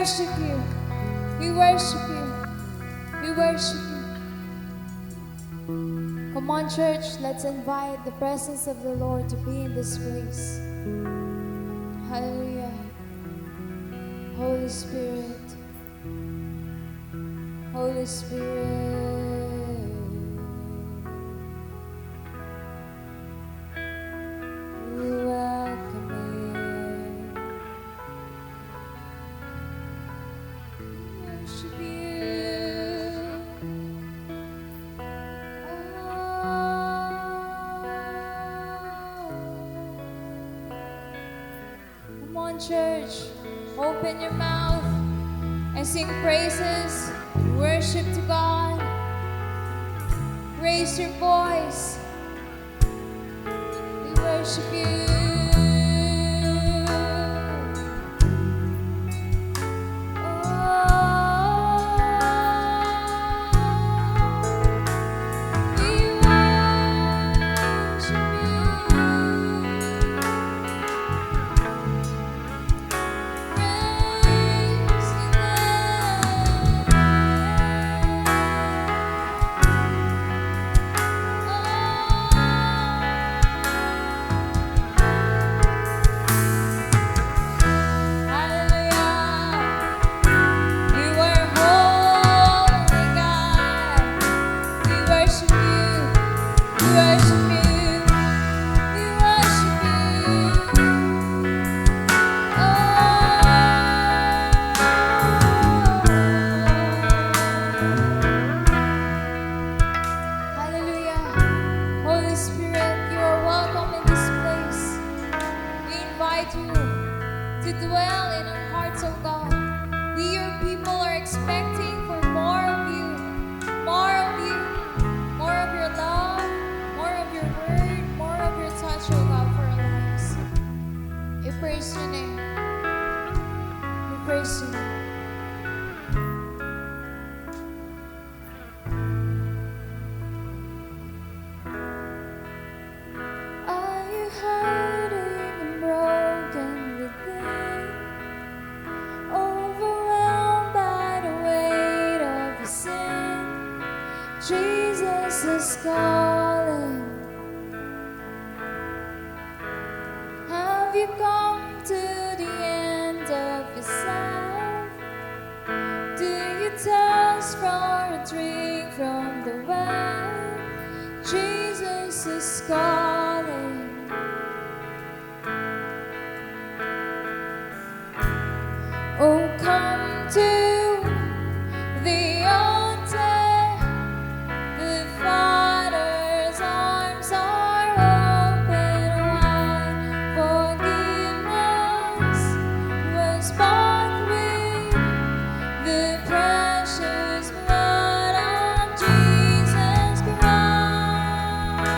worship you. We worship you. We worship you. Come on, church, let's invite the presence of the Lord to be in this place. Hallelujah. Holy Spirit. Holy Spirit. We welcome you. Worship you. Come on, church, open your mouth and sing praises, worship to God. Raise your voice. We worship you. Praise your name. We praise your name. Are you hurting and broken within? Overwhelmed by the weight of your sin? Jesus is calling. Have you come to the end of yourself? Do you thirst for a drink from the well? Jesus is calling. Oh, come to the altar. The Father's arms are open wide. Forgiveness was bought with the precious blood of Jesus Christ.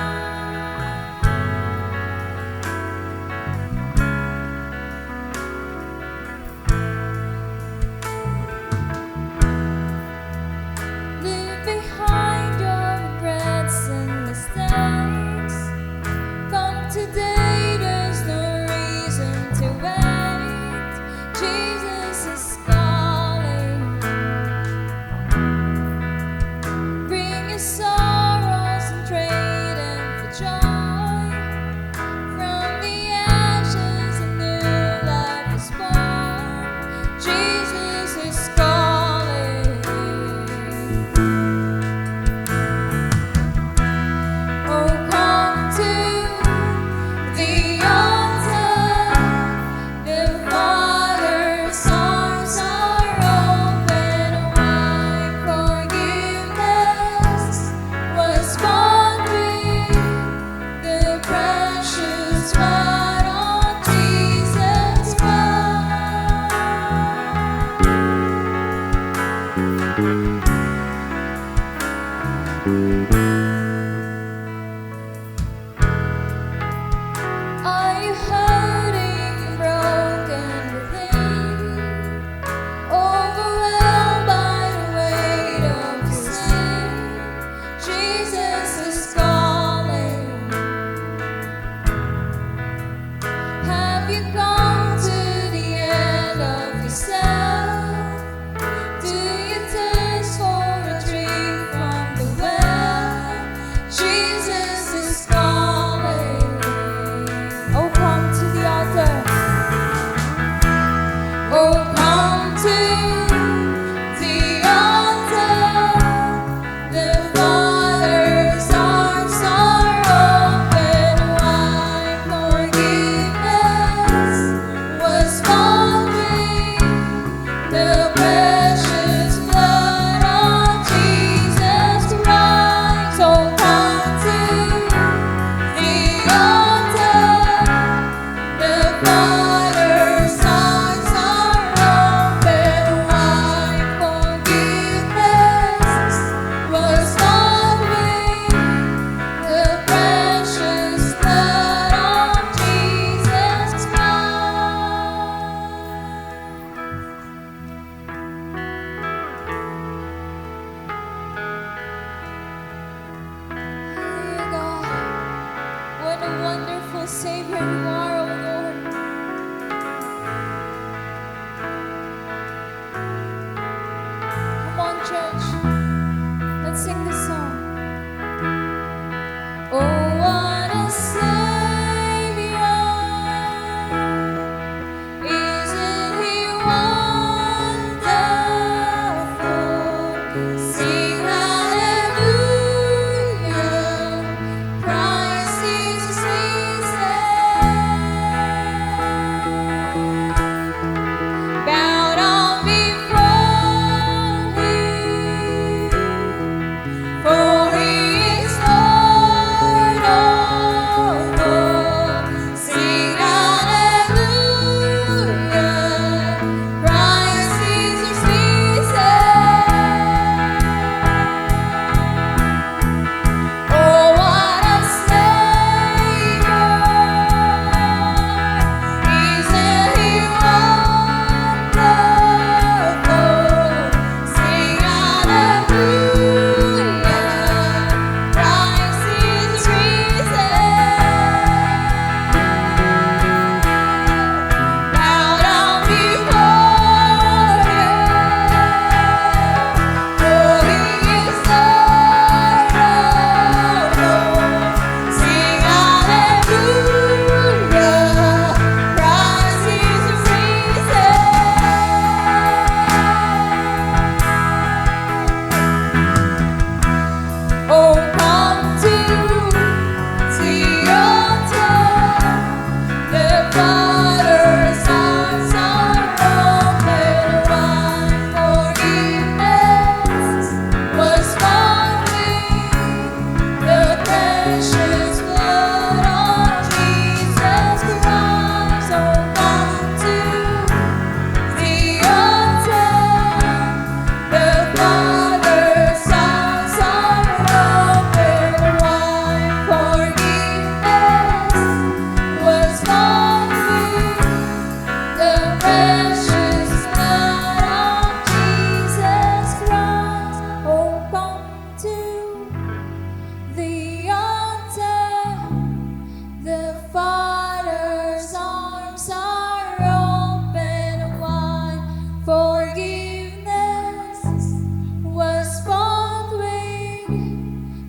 church. Let's sing this song. Oh, what a Savior! Isn't He wonderful? Sing hallelujah! Christ is risen. Bow down before Him, for He is Lord of all. Sing hallelujah! Christ is risen. Oh, what a Savior! Isn't He wonderful? Sing hallelujah! Christ is risen. Bow down before Him, for He is Lord of all. Sing hallelujah! Christ is risen. Oh, come to the altar. The Father's arms are open wide. Forgiveness was found in the precious blood of Jesus Christ. Oh, come to the altar. The Father's arms are open wide. Forgiveness was found in the precious blood of Jesus Christ. Oh, come to the altar. The Father's arms are open wide. Forgiveness was found with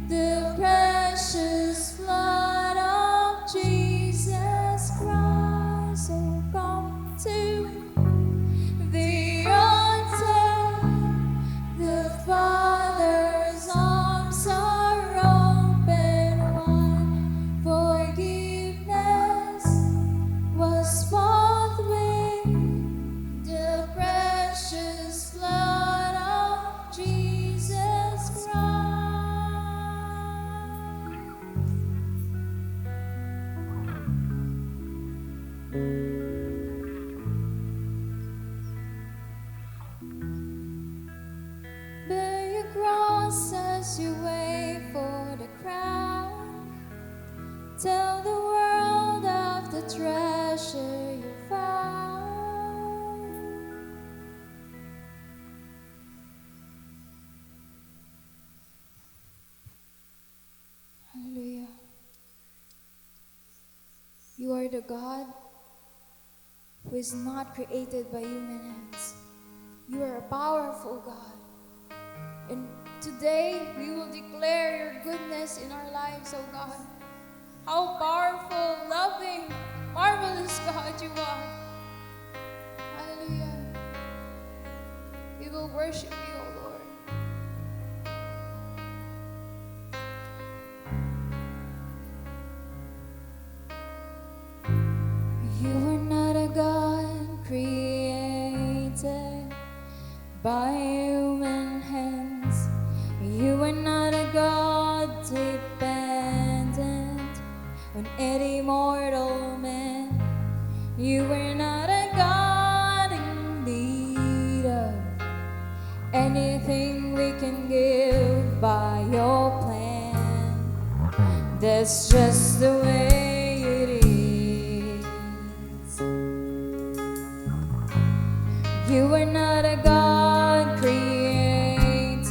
the precious blood of Jesus Christ. So come to the altar. The Father's arms are open wide. Forgiveness was found with the precious blood of Jesus Christ. Bear your cross as you wait for the crown. Tell the world of the treasure you found. Hallelujah. You are the God who is not created by human hands. You are a powerful God. And today we will declare your goodness in our lives, oh God. How powerful, loving, marvelous God you are. Hallelujah. We will worship you, oh Lord. You are not a God created by human hands. You are not a God dependent on any mortal man. You are not a God in need of anything we can give by your plan. That's just the way it is. You are not a God created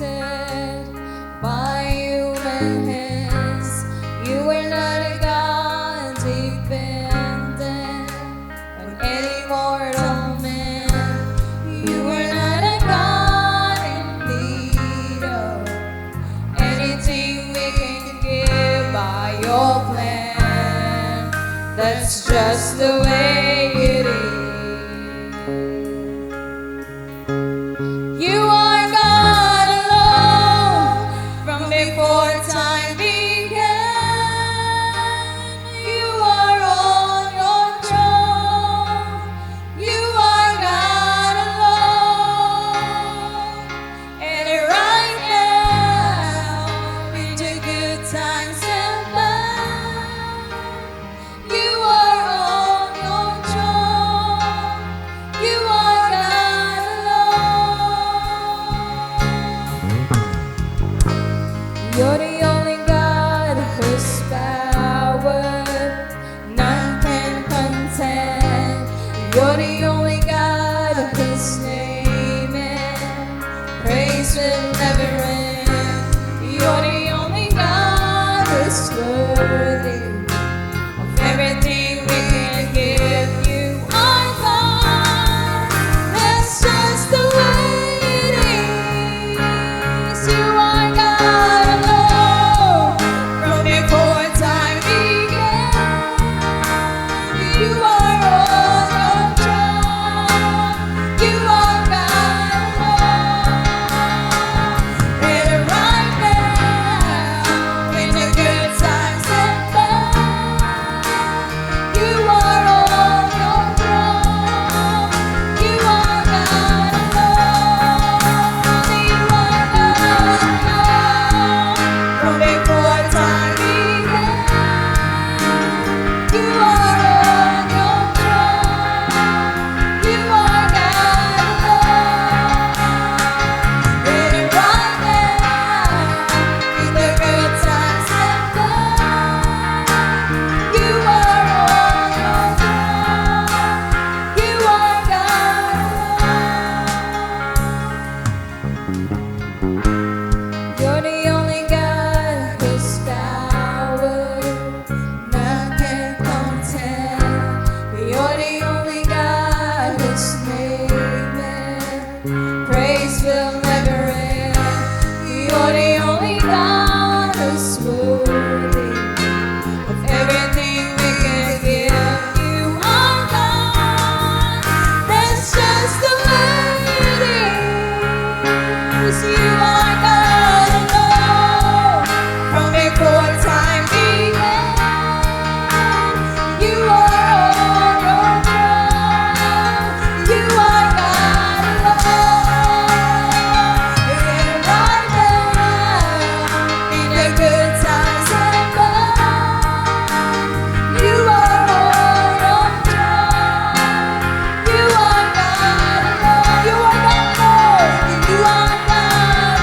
by human hands. You are not a God dependent on any mortal man. You are not a God in need praise will never end. You're the only God who's worthy of everything we can give. You are God. That's just the way it is. You are God alone. From before time began, you are on your throne. You are God alone. And right now, in the good times and bad, you are on your throne. You are God alone. You are God alone. From before time began, you are on your throne. You are God alone. And right now, in the good times and bad, you are on your throne. You are God alone. You're the only God whose power none can contend. You're the only God whose name and praise will never end. You're the only God who's worthy of everything we can give. You are God. That's just the way it is. You are God alone. From before time began, you are on your throne. You are God alone. And right now, in the good times and bad, you are on your throne. You are God alone. You are God alone. You are God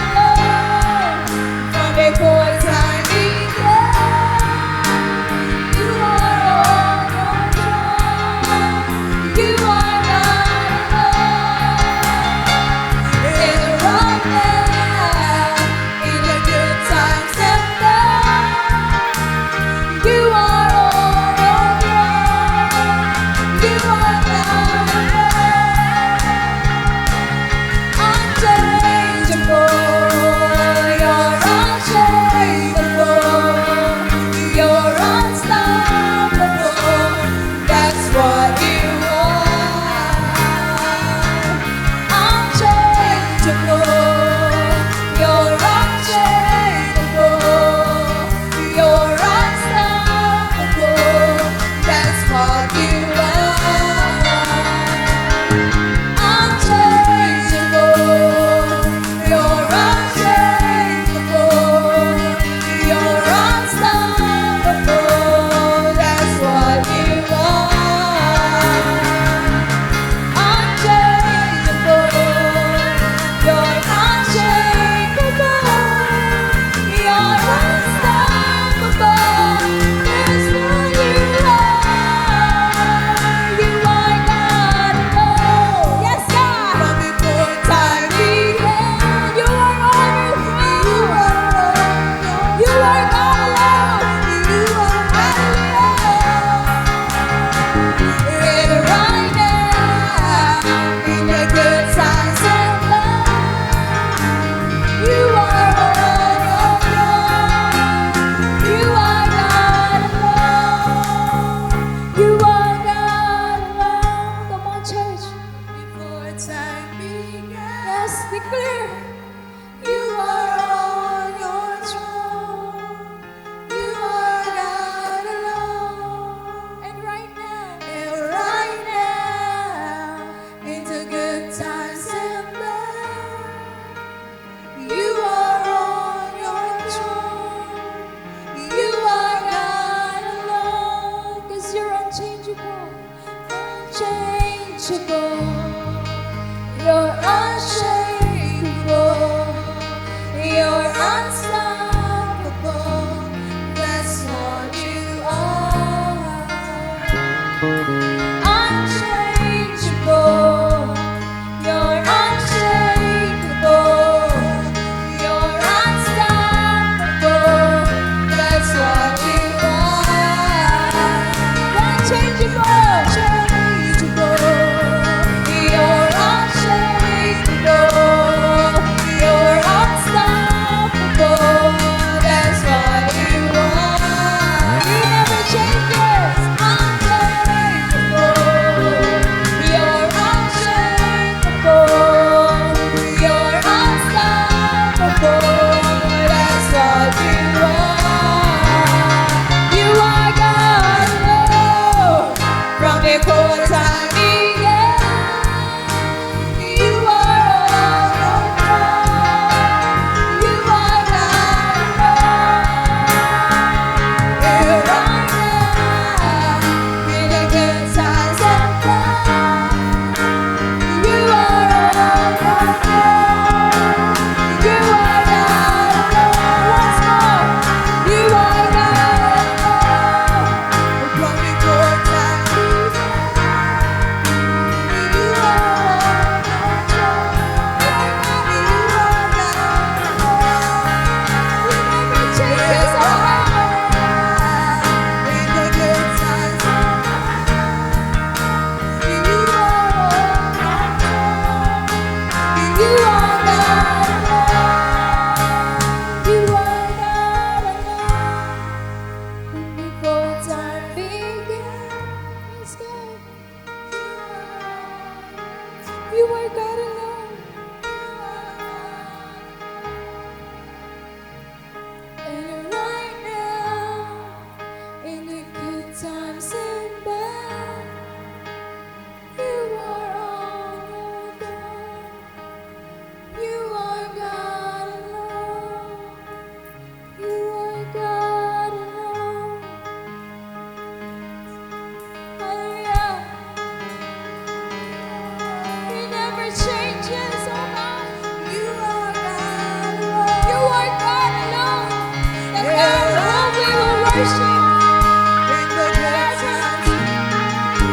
worship. In the good times.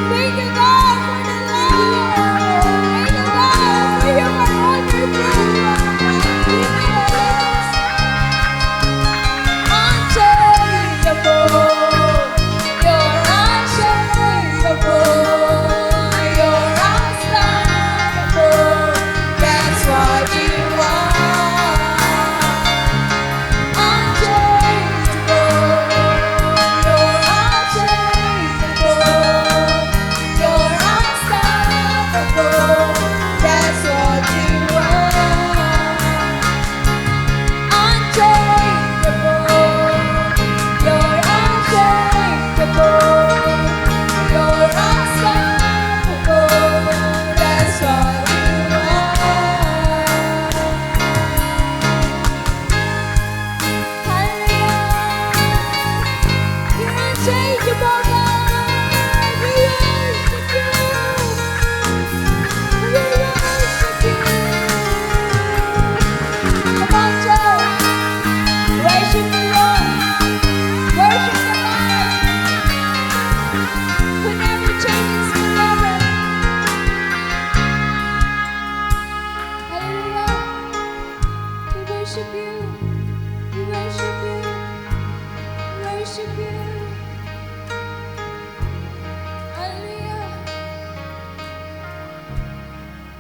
Thank you, God, for the love. Thank you, God, for you are wonderful.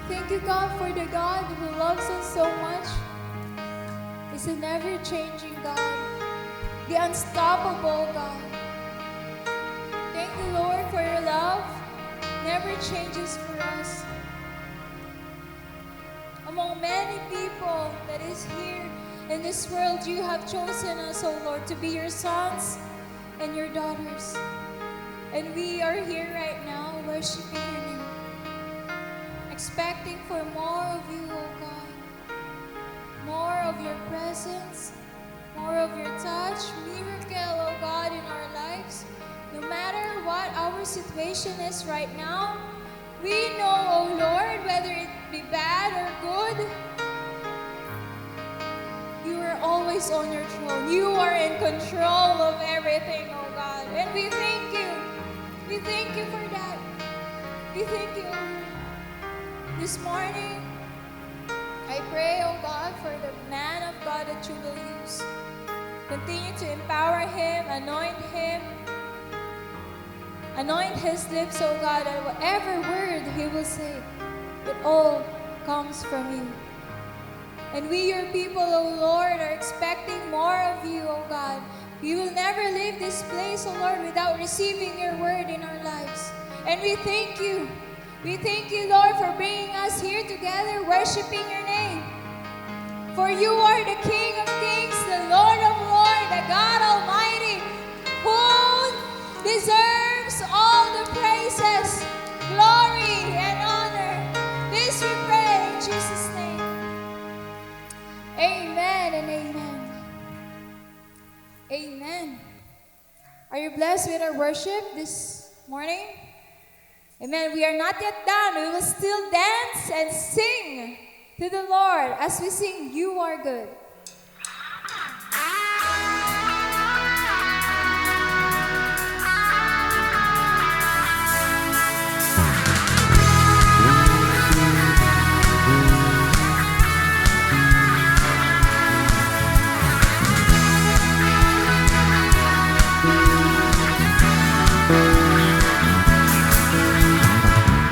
Thank you, God, for the God who loves us so much. He's a never-changing God, the unstoppable God. Thank you, Lord, for your love. Never changes for us. Among many people that is here in this world, you have chosen us, O Lord, to be your sons and your daughters. And we are here right now worshiping your name, expecting for more of you, O God. More of your presence, more of your touch, miracle, O God, in our lives. No matter what our situation is right now, we know, O Lord, whether it be bad or good, you are always on your throne. You are in control of everything, O God. And we thank you. We thank you for that. We thank you, O Lord. This morning, I pray, O God, for the man of God that you will use. Continue to empower him, anoint him. Anoint his lips, O God, and whatever word he will say, it all comes from you. And we, your people, O Lord, are expecting more of you, O God. We will never leave this place, O Lord, without receiving your word in our lives. And we thank you. We thank you, Lord, for bringing us here together, worshiping your name. For you are the King of kings, the Lord of lords, the God Almighty, who deserves all the praises, glory, and honor. This we pray in Jesus' name. Amen and amen. Amen. Are you blessed with our worship this morning? Amen. We are not yet done. We will still dance and sing to the Lord as we sing, You Are Good.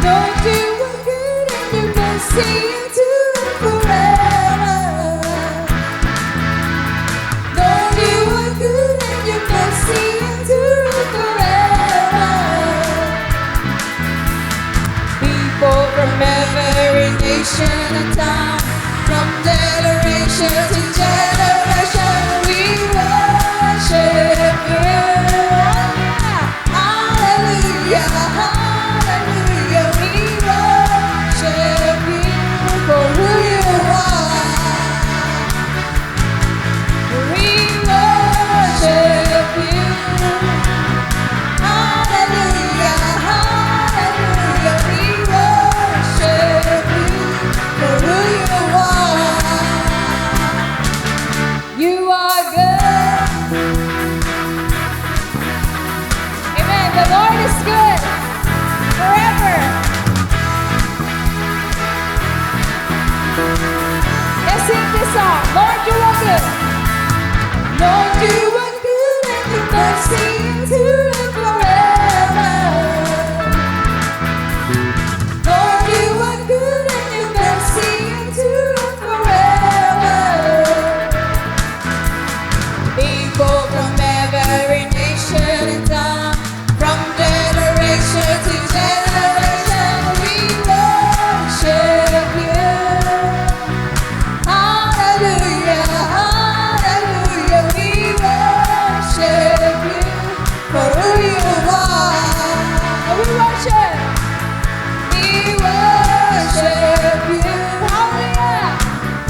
Lord, you are good and your mercy endures forever. Lord, you are good and your mercy endures forever. People from every nation and tongue, from generation to generation, we worship you. Hallelujah, hallelujah, we worship you for who you are. We worship you. Hallelujah, hallelujah, we worship you for who you sing this song. Lord, you are good. Lord, you are good and your mercy endures forever. Lord, you are good and your mercy endures forever. People from every nation and tongue, from generation to generation, we worship you. Hallelujah, hallelujah, we worship you for who you are. We worship you. Hallelujah,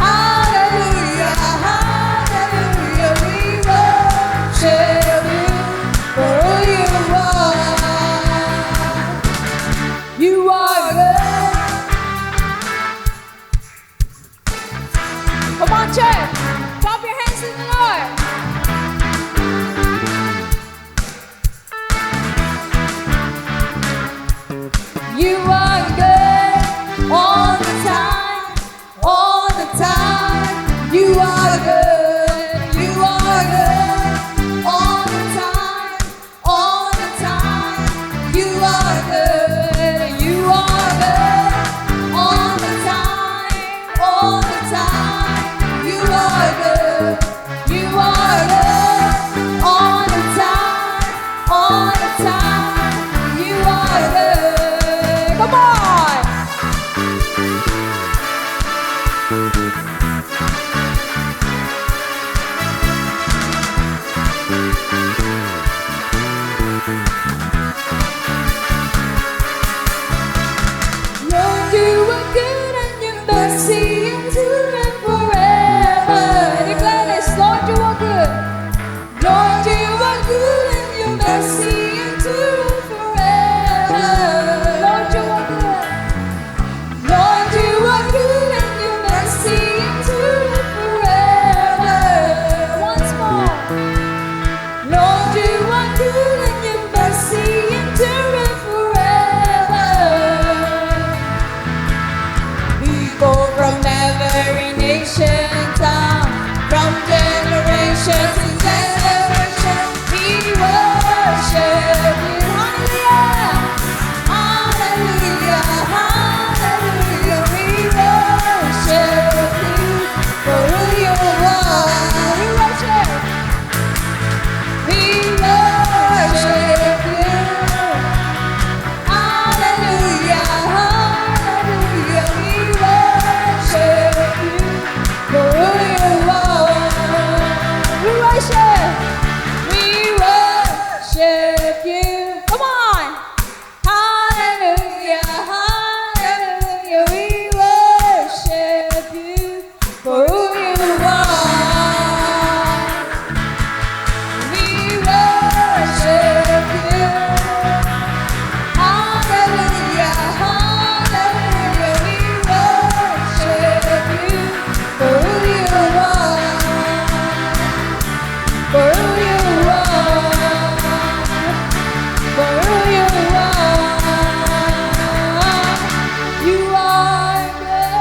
hallelujah, hallelujah, we worship you for who you are. You are good. Come on, church. Clap your hands to the Lord. You are good all the time, all the time. You are good, you are good all the time, all the time. You are good, you are good all the time, all the time. You are good, you are good all the time, all the time. You are good. Come on. Lord, you are good and your mercy endures forever. Declare this, Lord, you are good. Lord, you are good and your mercy endures forever. Lord, you are good. Lord, you are good and your mercy endures forever. Once more. Lord, you are good and your mercy endures forever. People from every nation and tongue, from generation to generation, we worship you. Hallelujah, hallelujah, hallelujah. We worship you for who you are. We worship you. Hallelujah, hallelujah. We worship you for who you are. We worship you. Come on. Hallelujah, hallelujah. We worship you for who you are. We worship you. Hallelujah, hallelujah. We worship you for who you are. For who you are. For who you are. You are good.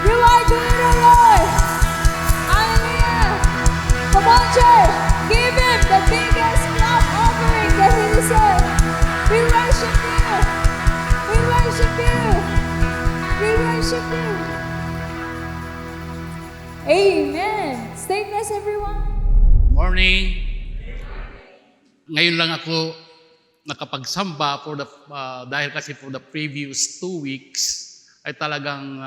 You are good, oh Lord. Hallelujah. Come on, church. Give him the biggest clap offering that he deserves. We worship you. We worship you. We worship you. Amen. Stay blessed, everyone. Morning. Ngayon lang ako nakapagsamba dahil kasi for the previous 2 weeks ay talagang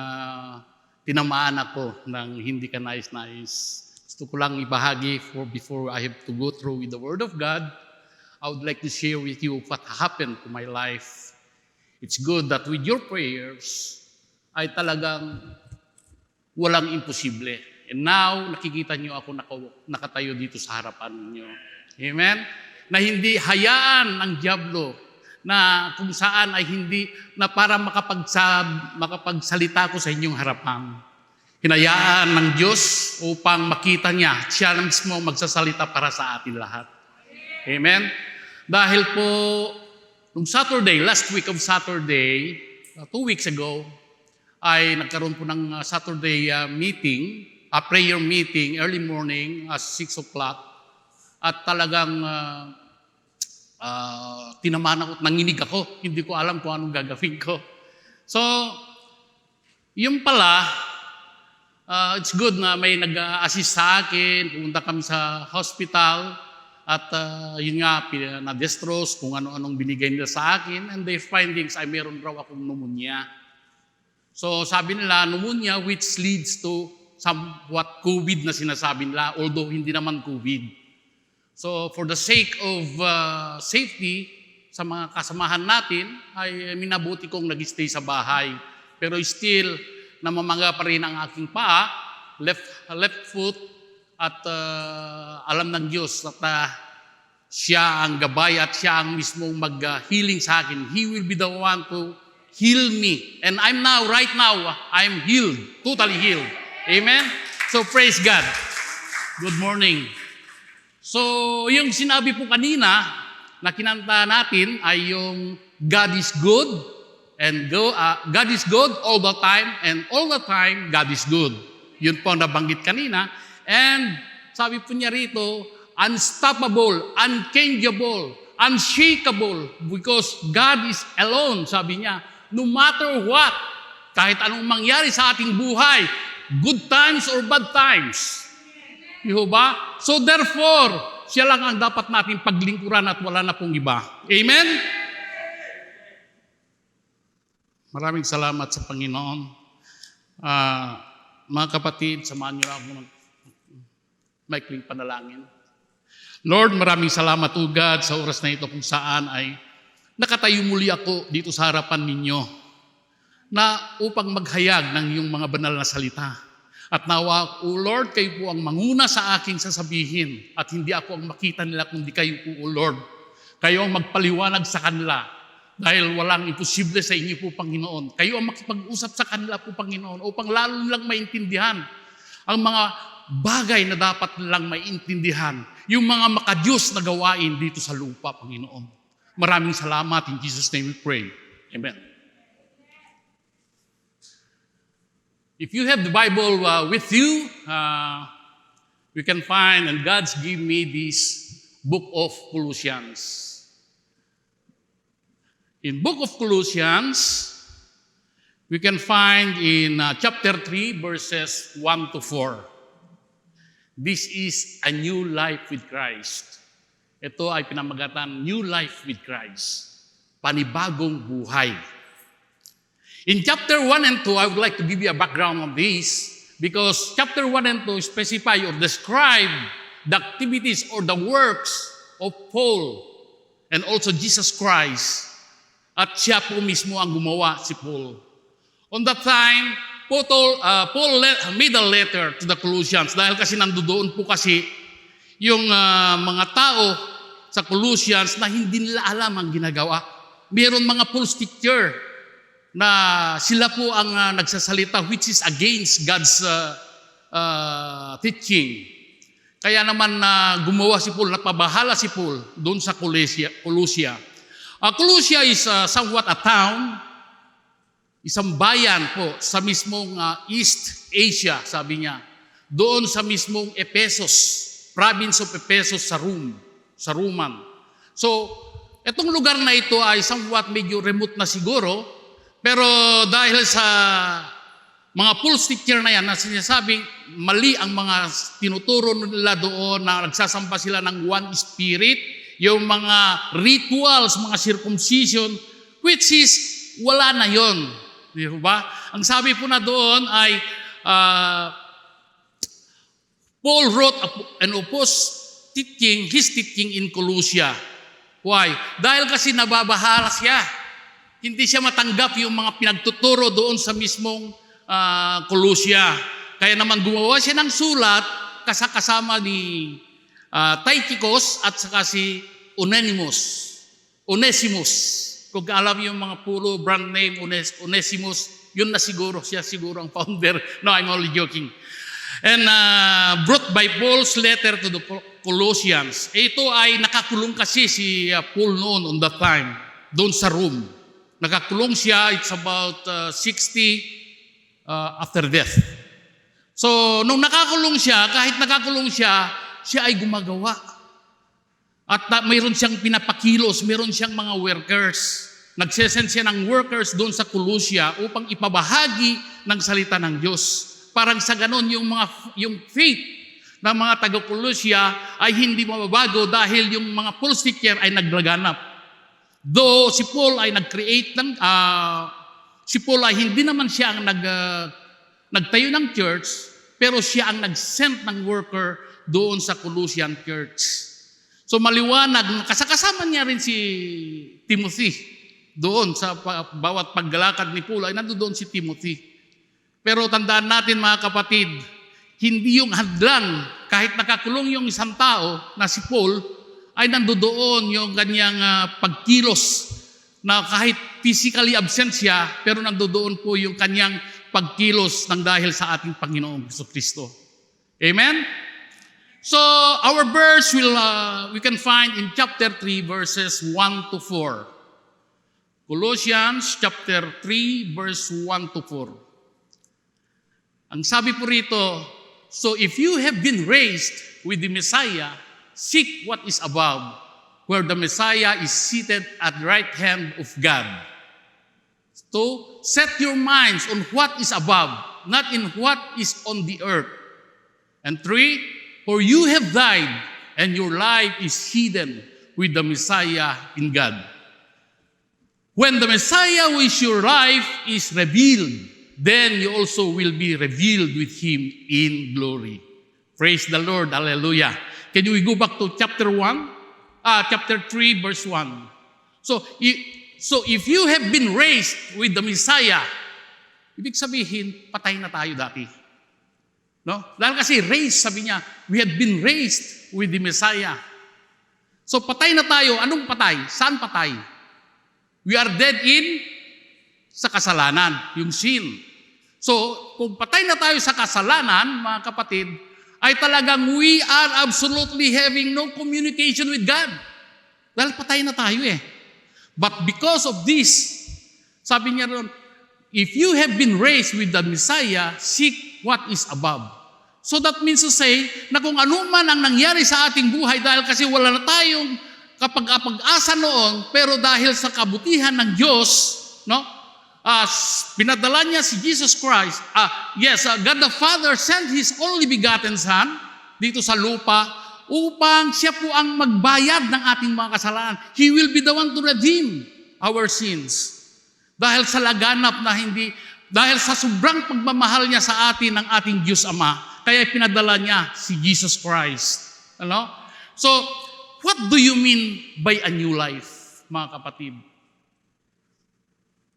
tinamaan ako ng hindi ka nais-nais. Gusto ko lang ibahagi before I have to go through with the Word of God. I would like to share with you what happened to my life. It's good that with your prayers ay talagang walang imposible. And now, nakikita niyo ako nakatayo dito sa harapan niyo. Amen? Na hindi hayaan ng dyablo na kung saan ay hindi, na para makapagsalita ko sa inyong harapan. Hinayaan ng Diyos upang makita niya, siya mismo magsasalita para sa atin lahat. Amen? Dahil po, nung Saturday, last week of Saturday, 2 weeks ago, ay nagkaroon po ng Saturday meeting, a prayer meeting, early morning, 6 o'clock. At talagang tinamaan ako, nanginig ako. Hindi ko alam kung anong gagawin ko. So, yung pala, it's good na may nag-assist sa akin. Pumunta kami sa hospital. At yun nga, na-destros kung ano-anong binigay nila sa akin. And the findings ay meron raw akong pneumonia. So sabi nila, pneumonia which leads to somewhat COVID na sinasabi nila, although hindi naman COVID. So for the sake of safety sa mga kasamahan natin, ay minabuti kong nag-stay sa bahay. Pero still, namamaga pa rin ang aking paa, left foot, at alam ng Diyos at siya ang gabay at siya ang mismong mag-healing sa akin. He will be the one to heal me. And right now, I'm healed, totally healed. Amen? So praise God. Good morning. So, yung sinabi po kanina na kinanta natin ay yung God is good and God is good all the time and all the time God is good. Yun po ang nabanggit kanina. And sabi po niya rito, unstoppable, unchangeable, unshakable because God is alone, sabi niya. No matter what, kahit anong mangyari sa ating buhay, good times or bad times. Ba? So therefore, siya lang ang dapat natin paglingkuran at wala na pong iba. Amen? Maraming salamat sa Panginoon. Mga kapatid, samahan niyo ako ng maikling panalangin. Lord, maraming salamat o God sa oras na ito kung saan ay nakatayo muli ako dito sa harapan ninyo na upang maghayag ng iyong mga banal na salita. At nawa, O Lord, kayo po ang manguna sa aking sasabihin at hindi ako ang makita nila kundi kayo po, O Lord. Kayo ang magpaliwanag sa kanila dahil walang imposible sa inyo po, Panginoon. Kayo ang makipag-usap sa kanila po, Panginoon, upang lalo nilang maintindihan ang mga bagay na dapat nilang maintindihan, yung mga makadiyos na gawain dito sa lupa, Panginoon. Maraming salamat. In Jesus' name we pray. Amen. If you have the Bible with you, you can find, and God's give me this book of Colossians. In book of Colossians, we can find in chapter 3, verses 1 to 4. This is a new life with Christ. Ito ay pinamagatan, new life with Christ. Panibagong buhay. In chapter 1 and 2, I would like to give you a background on this because chapter 1 and 2 specify or describe the activities or the works of Paul and also Jesus Christ. At siya po mismo ang gumawa, si Paul. On that time, Paul made a letter to the Colossians dahil kasi nandoon po kasi yung mga tao sa Colossians na hindi nila alam ang ginagawa. Mayroon mga false teacher na sila po ang nagsasalita which is against God's teaching. Kaya naman gumawa si Paul, napabahala si Paul doon sa Colossia. Colossia is somewhat a town, isang bayan po sa mismong East Asia, sabi niya. Doon sa mismong Ephesus, province of Ephesus sa Roman. So, itong lugar na ito ay somewhat medyo remote na siguro, pero dahil sa mga false teacher na yan na sinasabing mali ang mga tinuturo nila doon na nagsasamba sila ng one spirit, yung mga rituals, mga circumcision, which is wala na yon. Di ba? Ang sabi po na doon ay Paul wrote and opposed his teaching in Colossia. Why? Dahil kasi nababahala siya. Hindi siya matanggap yung mga pinagtuturo doon sa mismong Colossia. Kaya naman gumawa siya ng sulat kasama ni Tychicus at saka si Onesimus. Kung alam yung mga puro brand name Onesimus, yun na siguro, siya siguro ang founder. No, I'm only joking. And brought by Paul's letter to the Colossians. Ito ay nakakulong kasi si Paul noon on that time. doon sa room. Nakakulong siya, it's about 60 after death. So, nung nakakulong siya, kahit nakakulong siya, siya ay gumagawa. At mayroon siyang pinapakilos, mayroon siyang mga workers. Nagsesend siya ng workers doon sa Colossia upang ipabahagi ng salita ng Diyos. Parang sa ganon, yung faith ng mga taga-Colossia ay hindi mababago dahil yung mga false teacher ay naglaganap. Though si Paul ay nag-create ng, si Paul ay hindi naman siya ang nagtayo ng church, pero siya ang nag-send ng worker doon sa Colossian church. So maliwanag, kasama niya rin si Timothy. Doon sa bawat paggalakad ni Paul ay nandoon si Timothy. Pero tandaan natin mga kapatid, hindi yung hadlang, kahit nakakulong yung isang tao na si Paul, ay nandoon yung kanyang pagkilos na kahit physically absent siya, pero nandoon po yung kanyang pagkilos ng dahil sa ating Panginoong Jesucristo. Amen? So, our verse we can find in chapter 3, verses 1 to 4. Colossians chapter 3, verse 1 to 4. Ang sabi po rito, so if you have been raised with the Messiah, seek what is above, where the Messiah is seated at the right hand of God. So, set your minds on what is above, not in what is on the earth. And 3, for you have died, and your life is hidden with the Messiah in God. When the Messiah, who is your life, is revealed, then you also will be revealed with Him in glory. Praise the Lord. Hallelujah. Can we go back to chapter 3, verse 1. So if you have been raised with the Messiah, ibig sabihin, patay na tayo dati. No? Dahil kasi raised, sabi niya, we have been raised with the Messiah. So patay na tayo. Anong patay? Saan patay? We are dead sa kasalanan, yung sin. So, kung patay na tayo sa kasalanan, mga kapatid, ay talagang we are absolutely having no communication with God. Dahil patay na tayo But because of this, sabi niya ron, if you have been raised with the Messiah, seek what is above. So that means to say, na kung ano man ang nangyari sa ating buhay, dahil kasi wala na tayong kapag-asa noon, pero dahil sa kabutihan ng Diyos, no? Pinadala niya si Jesus Christ. God the Father sent His only begotten Son dito sa lupa upang siya po ang magbayad ng ating mga kasalanan. He will be the one to redeem our sins. Dahil sa laganap na dahil sa sobrang pagmamahal niya sa atin ng ating Diyos Ama, kaya pinadala niya si Jesus Christ. Ano? So, what do you mean by a new life, mga kapatid?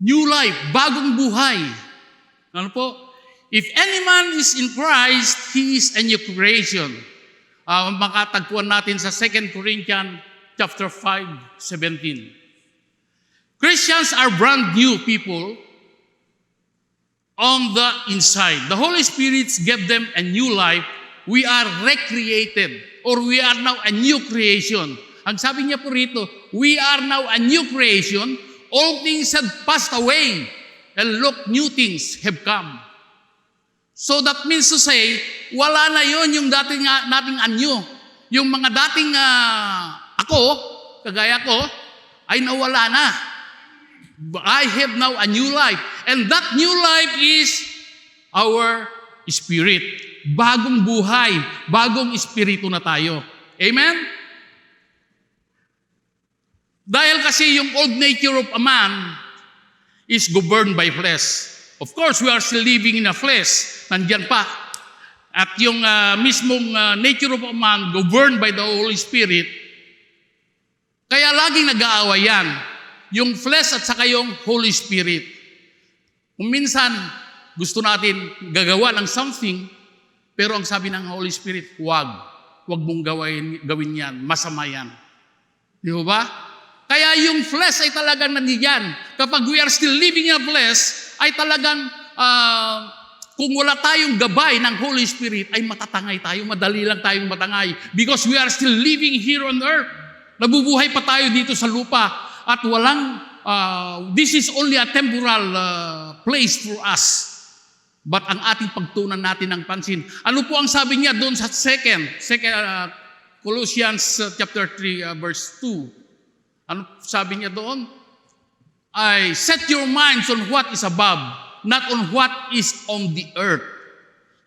New life, bagong buhay. Ano po? If any man is in Christ, he is a new creation. Makatagpuan natin sa 2 Corinthians chapter 5:17. Christians are brand new people on the inside. The Holy Spirit gave them a new life. We are recreated, or we are now a new creation. Ang sabi niya po rito, we are now a new creation. All things have passed away, and look, new things have come. So that means to say, wala na yon yung dating nating anyo. Yung mga dating kagaya ko, ay nawala na. I have now a new life. And that new life is our spirit. Bagong buhay, bagong espiritu na tayo. Amen? Dahil kasi yung old nature of a man is governed by flesh. Of course, we are still living in a flesh. Nandyan pa. At yung mismong nature of a man governed by the Holy Spirit, kaya laging nag-aaway yan. Yung flesh at saka yung Holy Spirit. Kung minsan, gusto natin gagawa ng something, pero ang sabi ng Holy Spirit, huwag mong gawin yan, masama yan. Di ba? Kaya yung flesh ay talagang nandiyan. Kapag we are still living in a flesh, ay talagang kung wala tayong gabay ng Holy Spirit, ay matatangay tayo, madali lang tayong matangay. Because we are still living here on earth. Nabubuhay pa tayo dito sa lupa. at walang, this is only a temporal place for us. But ang ating pagtunan natin ng pansin, ano po ang sabi niya doon sa Colossians chapter 3 verse 2? Ano sabi niya doon? I set your minds on what is above, not on what is on the earth.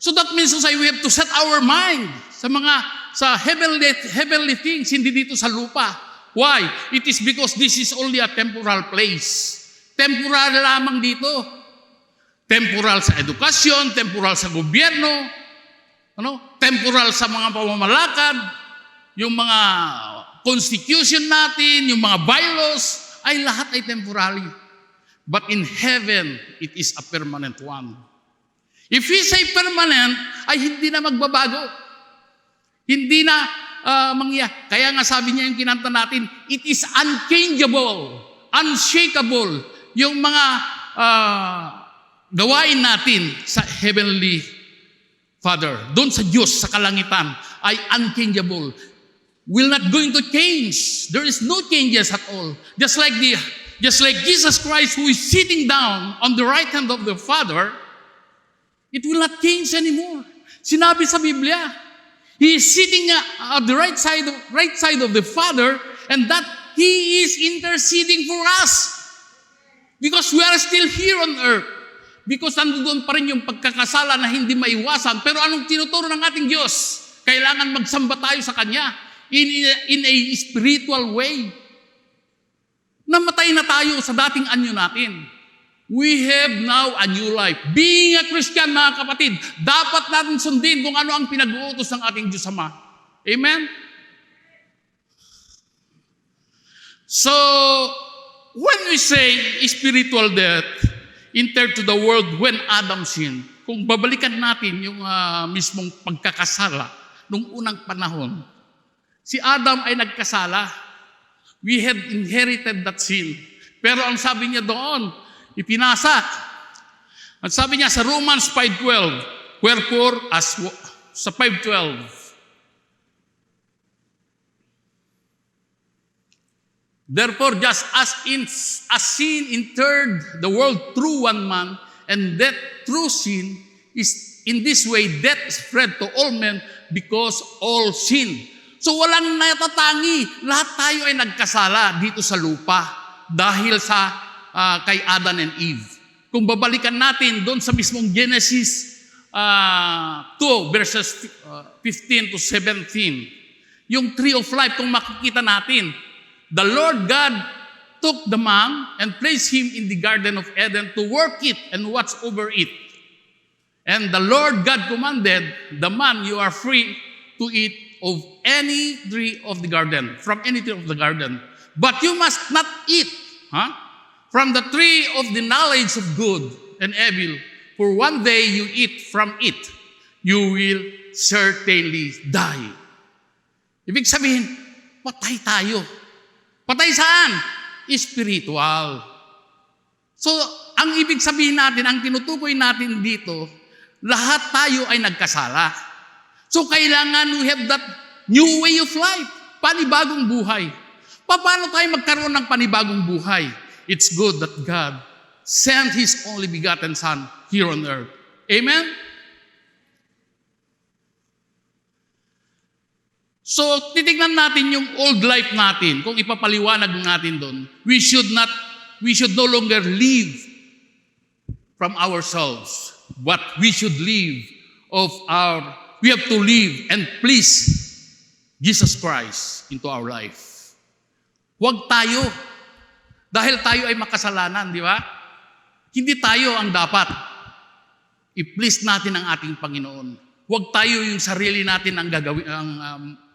So that means we have to set our mind sa heavenly things, hindi dito sa lupa. Why? It is because this is only a temporal place. Temporal lamang dito. Temporal sa edukasyon, temporal sa gobyerno, temporal sa mga pamamalakad, yung mga constitution natin, yung mga bylaws, ay lahat ay temporary. But in heaven, it is a permanent one. If we say permanent, ay hindi na magbabago. Hindi na mangyayari. Kaya nga sabi niya yung kinanta natin, it is unchangeable, unshakable. Yung mga gawain natin sa Heavenly Father, doon sa Diyos, sa kalangitan, ay unchangeable. Will not going to change. There is no changes at all. Just like Jesus Christ who is sitting down on the right hand of the Father, it will not change anymore. Sinabi sa Biblia, He is sitting at the right side of the Father, and that He is interceding for us. Because we are still here on earth. Because nandoon pa rin yung pagkakasala na hindi maiwasan. Pero anong tinuturo ng ating Diyos? Kailangan magsamba tayo sa Kanya in a spiritual way. Namatay na tayo sa dating anyo natin. We have now a new life. Being a Christian, mga kapatid, dapat natin sundin kung ano ang pinag-uutos ng ating Diyos Ama. Amen? So, when we say spiritual death, entered to the world when Adam sinned. Kung babalikan natin yung mismong pagkakasala nung unang panahon, si Adam ay nagkasala. We had inherited that sin. Pero ang sabi niya doon, ipinasa. Ang sabi niya sa Romans 5:12, wherefore, sa 5:12, therefore, just as sin entered the world through one man, and death through sin, is in this way death spread to all men because all sin. So walang natatangi. Lahat tayo ay nagkasala dito sa lupa dahil sa kay Adam and Eve. Kung babalikan natin doon sa mismong Genesis 2 verses 15 to 17, yung tree of life, kung makikita natin, the Lord God took the man and placed him in the Garden of Eden to work it and watch over it. And the Lord God commanded the man, you are free to eat of any tree of the garden, from any tree of the garden. But you must not eat from the tree of the knowledge of good and evil. For one day you eat from it, you will certainly die. Ibig sabihin, patay tayo. Patay saan? Spiritual. So, ang ibig sabihin natin, ang tinutukoy natin dito, lahat tayo ay nagkasala. So, kailangan we have that new way of life. Panibagong buhay. Paano tayo magkaroon ng panibagong buhay? It's good that God sent His only begotten Son here on earth. Amen? So, titignan natin yung old life natin. Kung ipapaliwanag natin doon, we should no longer live from ourselves, but we should live we have to live and please Jesus Christ into our life. Huwag tayo, dahil tayo ay makasalanan, di ba? Hindi tayo ang dapat i-please natin ang ating Panginoon. Huwag tayo yung sarili natin ang gagawin,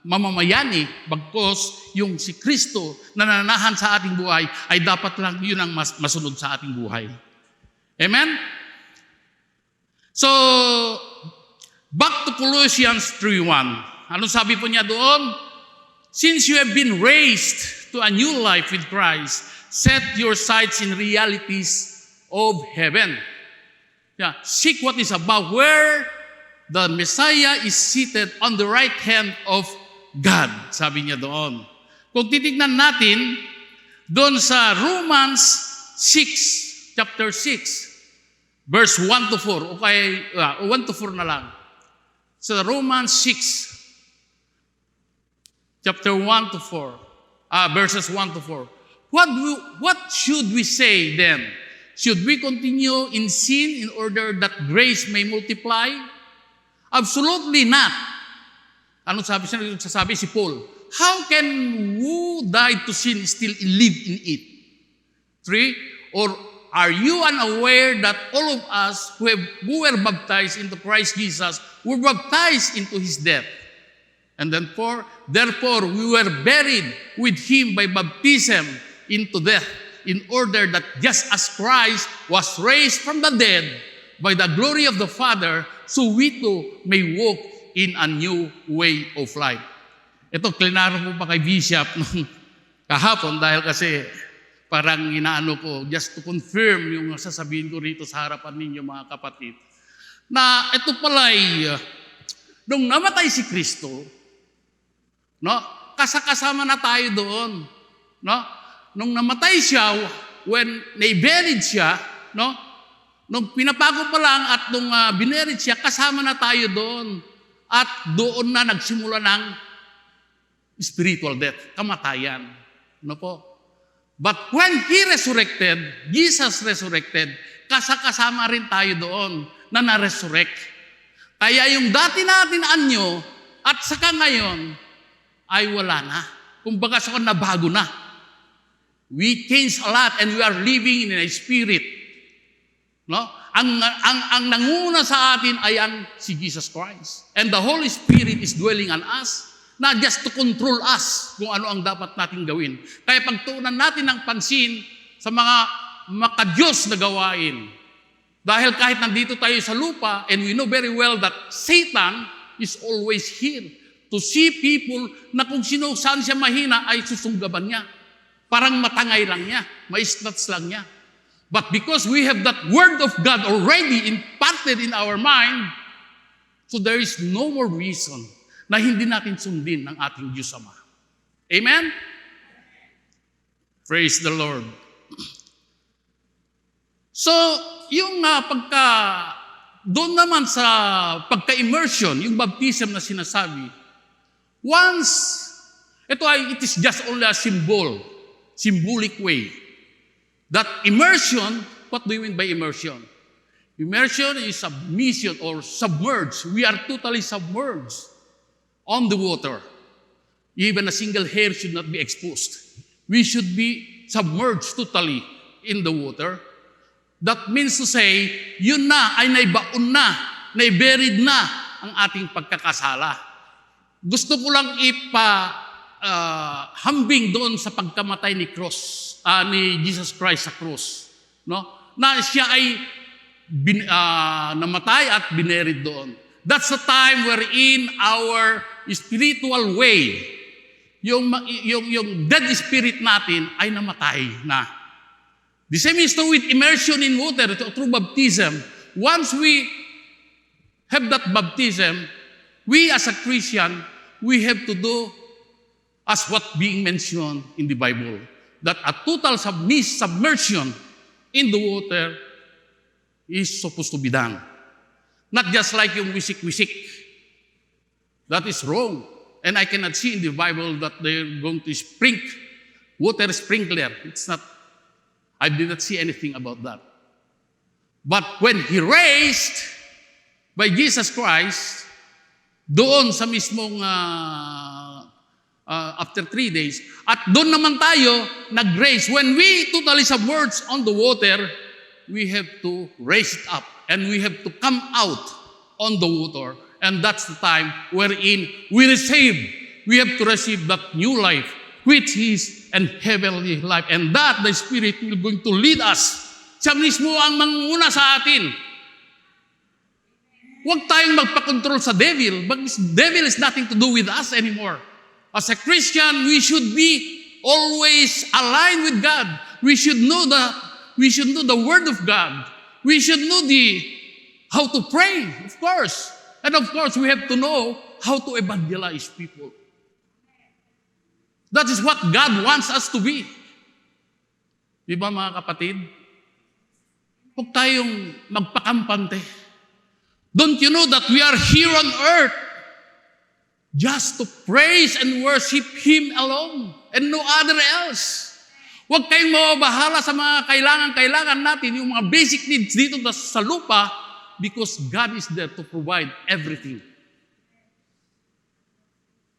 mamamayani, bagkos yung si Kristo na nananahan sa ating buhay ay dapat lang yun ang masunod sa ating buhay. Amen? So, back to Colossians 3:1. Ano sabi po niya doon? Since you have been raised to a new life with Christ, set your sights in realities of heaven. Yeah, seek what is above, where the Messiah is seated on the right hand of God, sabi niya doon. Kung titignan natin, Doon sa Romans 6, chapter 6, verse 1 to 4, o kaya 1 to 4 na lang. Sa Romans 6, chapter 1 to 4, verses 1 to 4. What should we say then? Should we continue in sin in order that grace may multiply? Absolutely not. Ano sabi si Paul? How can who died to sin still live in it? 3, or are you unaware that all of us who were baptized into Christ Jesus were baptized into His death? And then 4, therefore we were buried with Him by baptism into death, in order that just as Christ was raised from the dead by the glory of the Father, so we too may walk in a new way of life. Ito, klinaro ko pa kay Bishop nung kahapon dahil kasi parang inaano ko, just to confirm yung sasabihin ko rito sa harapan ninyo mga kapatid, na ito pala'y, nung namatay si Kristo, no, kasama na tayo doon. No? Nung namatay siya, when na-buried siya, no, nung pinapako pa lang at nung binuried siya, kasama na tayo doon. At doon na nagsimula ng spiritual death, kamatayan. No po? But when He resurrected, Jesus resurrected, kasama rin tayo doon na na-resurrect. Kaya yung dati natin anyo at saka ngayon ay wala na. Kumbaga saka nabago na. We changed a lot and we are living in a spirit. No? Ang nanguna sa atin ay ang si Jesus Christ. And the Holy Spirit is dwelling on us, not just to control us kung ano ang dapat nating gawin. Kaya pagtuunan natin ng pansin sa mga makadiyos na gawain. Dahil kahit nandito tayo sa lupa, and we know very well that Satan is always here to see people na kung saan siya mahina ay susunggaban niya. Parang matangay lang niya, maisnats lang niya. But because we have that Word of God already imparted in our mind, so there is no more reason na hindi natin sundin ng ating Diyos Ama. Amen? Praise the Lord. So, yung doon naman sa pagka-immersion, yung baptism na sinasabi, it is just only a symbolic way. That immersion, what do you mean by immersion? Immersion is submission or submerged. We are totally submerged on the water. Even a single hair should not be exposed. We should be submerged totally in the water. That means to say, yun na ay naibaon na, naiburied na ang ating pagkakasala. Gusto ko lang hambing doon sa pagkamatay ni Jesus Christ sa cross. No? Na siya ay namatay at binuried doon. That's the time wherein our spiritual way, yung dead spirit natin ay namatay na. The same is true with immersion in water through baptism. Once we have that baptism, we as a Christian, we have to do as what being mentioned in the Bible. That a total submersion in the water is supposed to be done. Not just like yung wisik-wisik. That is wrong. And I cannot see in the Bible that they're going to water sprinkler. It's not, I did not see anything about that. But when He raised by Jesus Christ, doon sa mismong after 3 days, at doon naman tayo nag-raise. When we totally submerged on the water, we have to raise it up and we have to come out on the water. And that's the time wherein we have to receive that new life, which is an heavenly life. And that the Spirit will going to lead us. Siya mismo ang manguna sa atin. Huwag tayong magpakontrol sa devil, but devil is nothing to do with us anymore. As a Christian, we should be always aligned with God. We should know the Word of God. We should know how to pray, of course. And of course, we have to know how to evangelize people. That is what God wants us to be. Di ba mga kapatid? Huwag tayong magpakampante. Don't you know that we are here on earth just to praise and worship Him alone and no other else? Huwag kayong mababahala sa mga kailangan natin, yung mga basic needs dito sa lupa, because God is there to provide everything.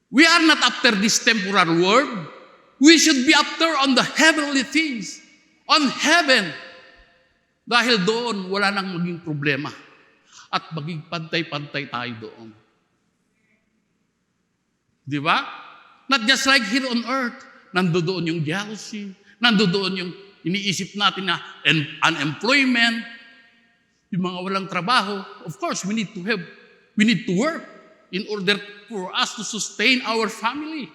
We are not after this temporal world. We should be after on the heavenly things, on heaven. Dahil doon, wala nang maging problema. At maging pantay-pantay tayo doon. Di ba? Not just like here on earth. Nandoon yung jealousy. Nandoon yung iniisip natin na unemployment. Yung mga walang trabaho. Of course, we need to work in order for us to sustain our family.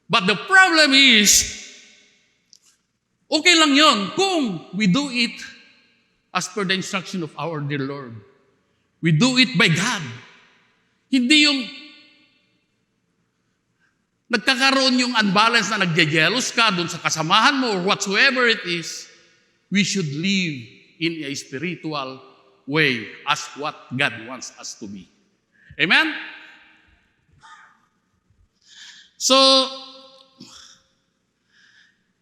But the problem is, okay lang yon kung we do it as per the instruction of our dear Lord. We do it by God. Hindi yung nagkakaroon yung unbalance na nagje-jealous ka doon sa kasamahan mo or whatsoever it is. We should live in a spiritual way as what God wants us to be. Amen? So,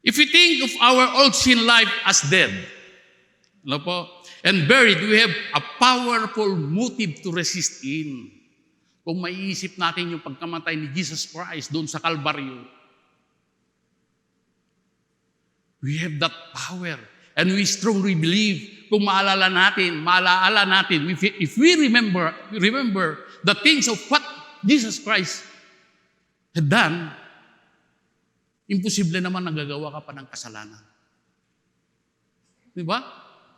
if we think of our old sin life as dead, ano po, and buried, we have a powerful motive to resist in. Kung maiisip natin yung pagkamatay ni Jesus Christ doon sa Kalbaryo, we have that power. And we strongly believe, kung maalaala natin, if we remember the things of what Jesus Christ had done, imposible naman nagagawa ka pa ng kasalanan. Di ba?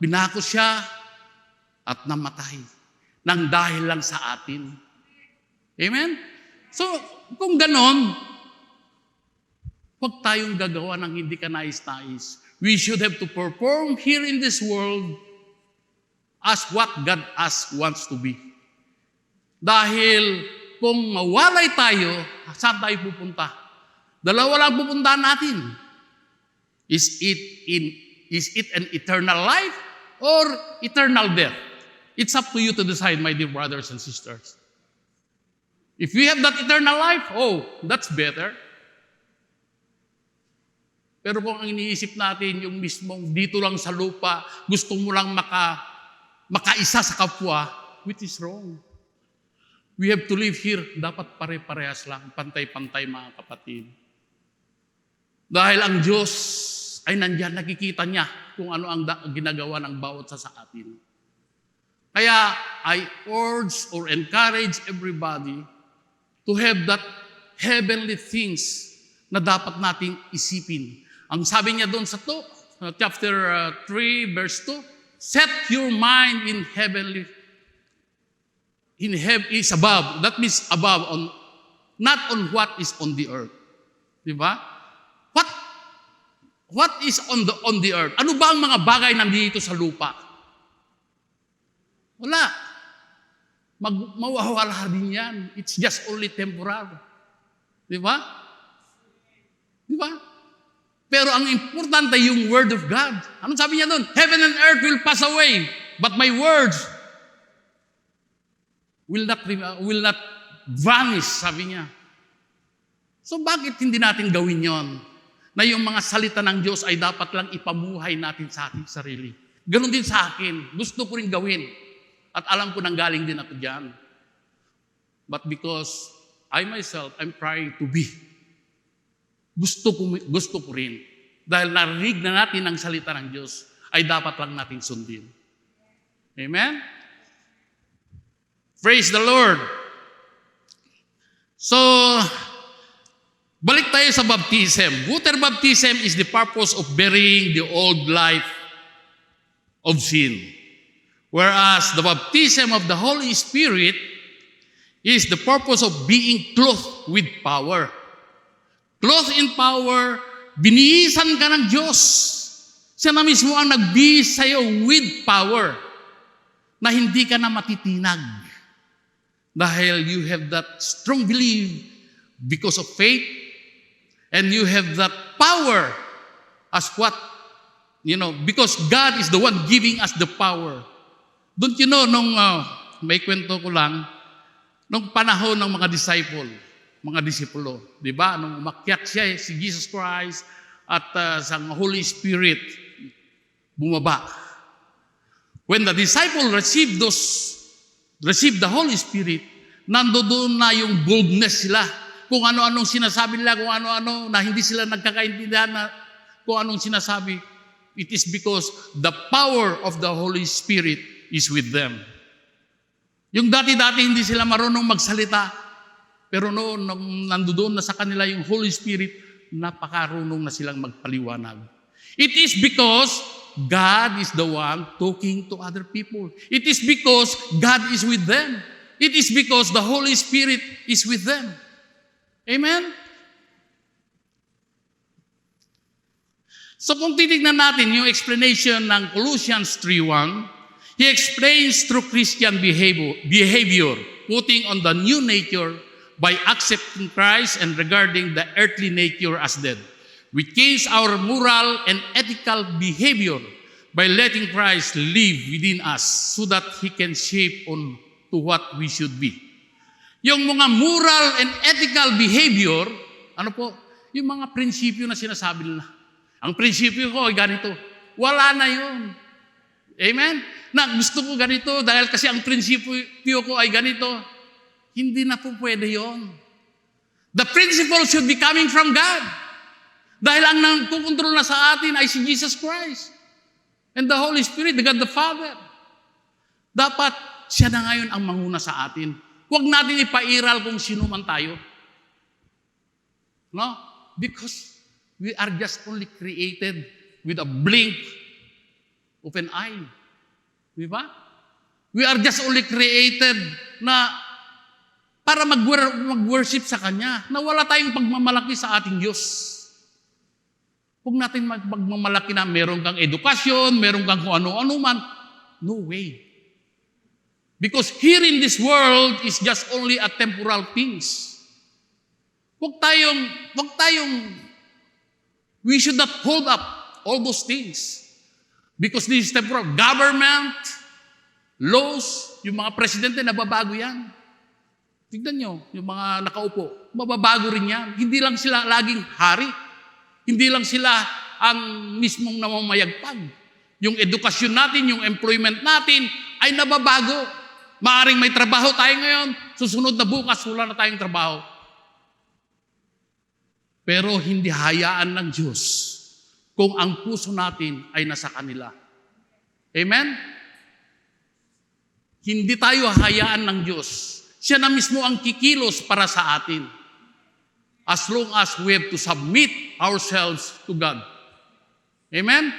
Binako siya at namatay nang dahil lang sa atin. Amen? So, kung ganon, huwag tayong gagawa ng hindi ka nais-nais. We should have to perform here in this world as what God wants to be. Dahil kung mawalay tayo, saan tayo pupunta? Dalawa lang pupuntahan natin. Is it an eternal life or eternal death? It's up to you to decide, my dear brothers and sisters. If we have that eternal life, that's better. Pero kung ang iniisip natin, yung mismong dito lang sa lupa, gusto mo lang makaisa sa kapwa, which is wrong. We have to live here, dapat pare-parehas lang, pantay-pantay mga kapatid. Dahil ang Diyos ay nandyan, nakikita niya kung ano ang ginagawa ng bawat sa atin. Kaya I urge or encourage everybody to have that heavenly things na dapat nating isipin. Ang sabi niya doon sa chapter 3, verse 2, set your mind in heavenly, is above. That means above, not on what is on the earth. Di ba? What is on the earth? Ano ba ang mga bagay nandito sa lupa? Wala. Mawawala din yan. It's just only temporal. Di ba? Di ba? Pero ang importante yung Word of God. Anong sabi niya doon? Heaven and earth will pass away, but my words will not vanish, sabi niya. So bakit hindi natin gawin yon? Na yung mga salita ng Diyos ay dapat lang ipamuhay natin sa ating sarili. Ganon din sa akin. Gusto ko rin gawin. At alam ko nang galing din ako dyan. But because I myself, I'm trying to be. Gusto ko rin. Dahil narinig na natin ang salita ng Diyos, ay dapat lang natin sundin. Amen? Praise the Lord. So, balik tayo sa baptism. Water baptism is the purpose of burying the old life of sin. Whereas the baptism of the Holy Spirit is the purpose of being clothed with power. Clothed in power, binihisan ka ng Diyos. Siya na mismo ang nagbihis sa'yo with power na hindi ka na matitinag. Dahil you have that strong belief because of faith, and you have that power as what Because God is the one giving us the power. Don't you know, may kwento ko lang, nung panahon ng mga disipulo, di ba? Nung umakyat siya, si Jesus Christ at sa Holy Spirit, bumaba. When the disciple received the Holy Spirit, nandoon na yung boldness sila. Kung ano-anong sinasabi nila, kung ano-ano na hindi sila nagkakaintindihan na kung anong sinasabi, it is because the power of the Holy Spirit is with them. Yung dati-dati hindi sila marunong magsalita, pero noon nandoon na sa kanila yung Holy Spirit, napakarunong na silang magpaliwanag. It is because God is the one talking to other people. It is because God is with them. It is because the Holy Spirit is with them. Amen? So kung titignan natin yung explanation ng Colossians 3:1, he explains through Christian behavior, putting on the new nature by accepting Christ and regarding the earthly nature as dead. We change our moral and ethical behavior by letting Christ live within us so that He can shape on to what we should be. Yung mga moral and ethical behavior, yung mga prinsipyo na sinasabi nila. Ang prinsipyo ko ay ganito. Wala na yun. Amen? Na gusto ko ganito dahil kasi ang prinsipyo ko ay ganito. Hindi na po pwede yun. The principle should be coming from God. Dahil ang nagkukontrol na sa atin ay si Jesus Christ. And the Holy Spirit, the God the Father. Dapat siya na ngayon ang manguna sa atin. Huwag natin ipairal kung sino man tayo. No? Because we are just only created with a blink of an eye. Di ba? We are just only created na para mag-worship sa Kanya, na wala tayong pagmamalaki sa ating Diyos. Huwag natin magmamalaki na meron kang edukasyon, meron kang kung ano-ano man. No way. Because here in this world is just only a temporal things. We should not hold up all those things. Because this is temporal. Government, laws, yung mga presidente, nababago yan. Tignan nyo, yung mga nakaupo, mababago rin yan. Hindi lang sila laging hari. Hindi lang sila ang mismong namamayagpag. Yung edukasyon natin, yung employment natin, ay nababago. Maaring may trabaho tayo ngayon, susunod na bukas, wala na tayong trabaho. Pero hindi hayaan ng Diyos kung ang puso natin ay nasa kanila. Amen? Hindi tayo hayaan ng Diyos. Siya na mismo ang kikilos para sa atin. As long as we have to submit ourselves to God. Amen?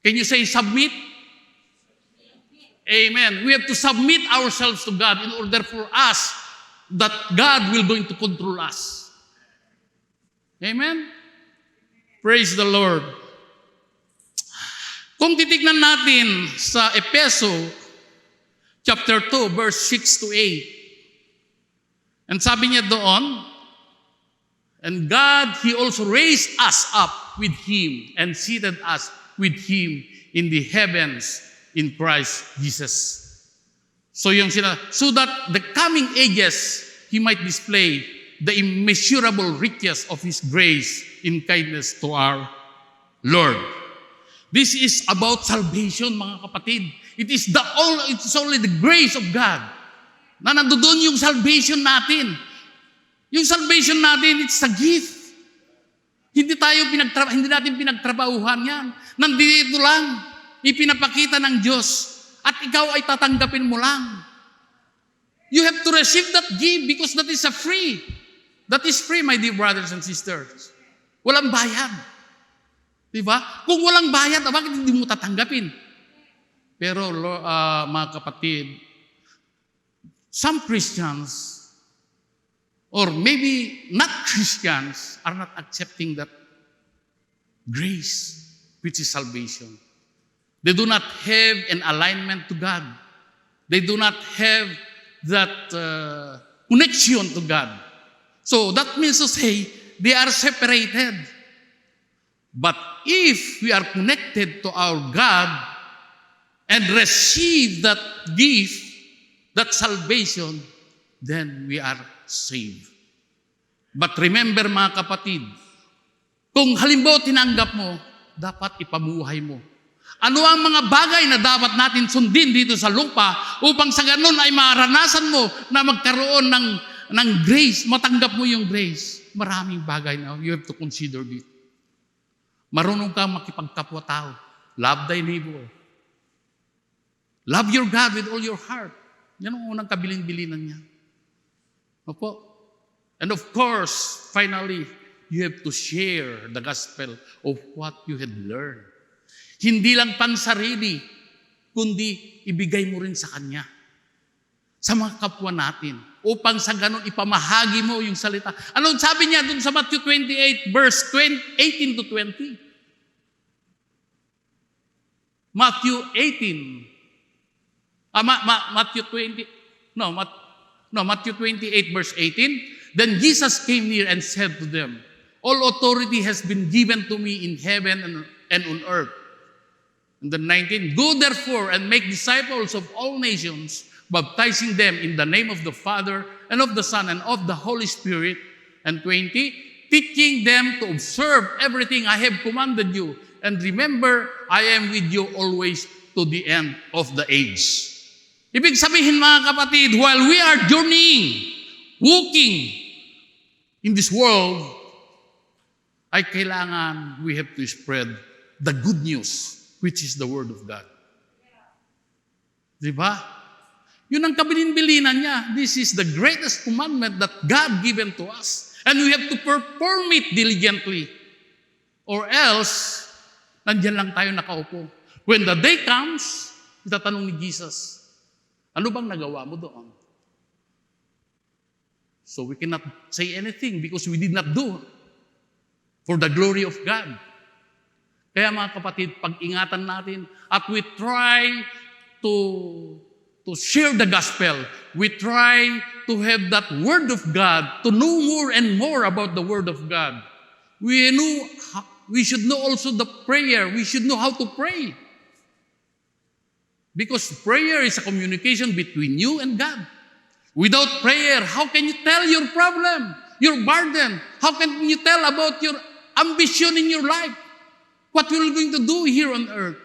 Can you say submit? Amen. We have to submit ourselves to God in order for us that God will going to control us. Amen? Praise the Lord. Kung titignan natin sa Efeso chapter 2, verse 6 to 8. And sabi niya doon, and God, He also raised us up with Him and seated us with Him in the heavens in Christ Jesus. So that the coming ages, He might display the immeasurable riches of His grace in kindness to our Lord. This is about salvation, mga kapatid. It's only the grace of God na nandoon yung salvation natin. Yung salvation natin, it's a gift. Hindi natin pinagtrabahuhan yan. Nandito lang, ipinapakita ng Diyos at ikaw ay tatanggapin mo lang. You have to receive that gift because that is a free. That is free, my dear brothers and sisters. Walang bayad. Diba? Kung walang bayad, bakit hindi mo tatanggapin? Pero mga kapatid, some Christians or maybe not Christians are not accepting that grace which is salvation. They do not have an alignment to God. They do not have that connection to God. So that means to say they are separated. But if we are connected to our God and receive that gift, that salvation, then we are saved. But remember mga kapatid, kung halimbawa tinanggap mo, dapat ipabuhay mo. Ano ang mga bagay na dapat natin sundin dito sa lupa upang sa ganun ay maranasan mo na magkaroon ng grace, matanggap mo yung grace. Maraming bagay na you have to consider dito. Marunong kang makipagkapwa-tao. Love thy neighbor. Love your God with all your heart. Yan ang unang kabilin-bilinan niya. Opo. And of course, finally, you have to share the gospel of what you had learned. Hindi lang pansarili, kundi ibigay mo rin sa Kanya. Sa mga kapwa natin. Upang sa ganun ipamahagi mo yung salita. Anong sabi niya dun sa Matthew 28 verse 18 to 20? Matthew 18. Matthew 20. Matthew 28 verse 18. Then Jesus came near and said to them, all authority has been given to me in heaven and on earth. And then 19, go therefore and make disciples of all nations, baptizing them in the name of the Father and of the Son and of the Holy Spirit. And 20, teaching them to observe everything I have commanded you. And remember, I am with you always to the end of the age. Ibig sabihin mga kapatid, while we are journeying, walking in this world, ay kailangan we have to spread the good news, which is the Word of God. Diba? Yun ang kabilin-bilinan niya. This is the greatest commandment that God given to us. And we have to perform it diligently. Or else, nandyan lang tayo nakaupo. When the day comes, itatanong ni Jesus, ano bang nagawa mo doon? So we cannot say anything because we did not do for the glory of God. Kaya mga kapatid, pag-ingatan natin at we try to share the gospel. We try to have that Word of God, to know more and more about the Word of God. We should know also the prayer. We should know how to pray. Because prayer is a communication between you and God. Without prayer, how can you tell your problem, your burden? How can you tell about your ambition in your life? What you're going to do here on earth?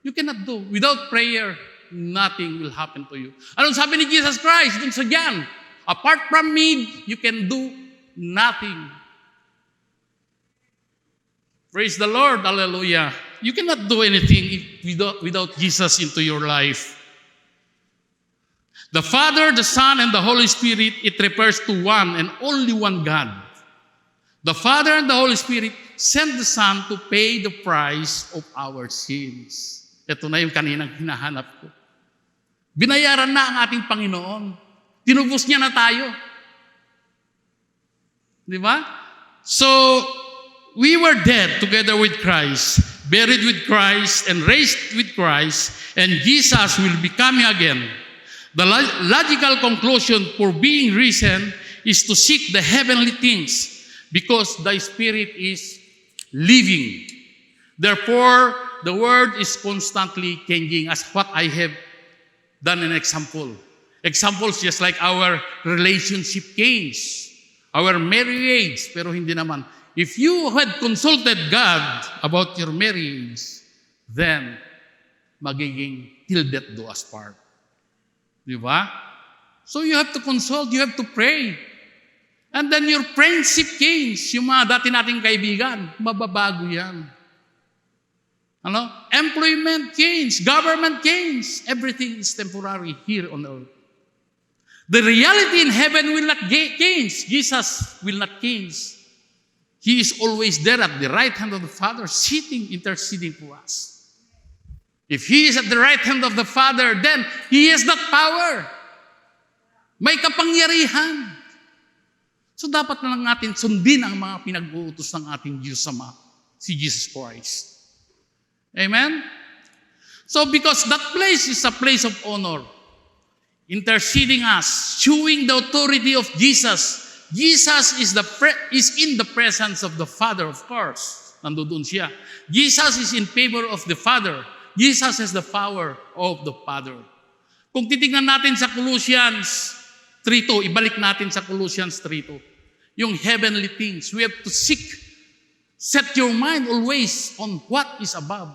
You cannot do. Without prayer, nothing will happen to you. Anong sabi ni Jesus Christ dun sa John? Apart from me, you can do nothing. Praise the Lord. Hallelujah. You cannot do anything without Jesus into your life. The Father, the Son, and the Holy Spirit, it refers to one and only one God. The Father and the Holy Spirit sent the Son to pay the price of our sins. Ito na yung kaninang hinahanap ko. Binayaran na ang ating Panginoon. Tinubos niya na tayo. Di ba? So, we were dead together with Christ, buried with Christ, and raised with Christ, and Jesus will be coming again. The logical conclusion for being risen is to seek the heavenly things because the Spirit is living. Therefore, the Word is constantly changing as what I have done an example. Examples just like our relationship change, our marriage, pero hindi naman. If you had consulted God about your marriage, then magiging till death do us part. Di ba? So you have to consult, you have to pray. And then your friendship change. Yung mga dati nating kaibigan, mababago yan. Ano? Employment change, government change. Everything is temporary here on earth. The reality in heaven will not change. Jesus will not change. He is always there at the right hand of the Father, sitting, interceding for us. If He is at the right hand of the Father, then He has that power. May kapangyarihan. So dapat na lang natin sundin ang mga pinag-uutos ng ating Diyos Ama, si Jesus Christ. Amen? So because that place is a place of honor, interceding us, showing the authority of Jesus. Jesus is in the presence of the Father, of course. nandoon siya. Jesus is in favor of the Father. Jesus has the power of the Father. Kung titignan natin sa Colossians 3:2, ibalik natin sa Colossians 3:2, yung heavenly things, we have to seek, set your mind always on what is above,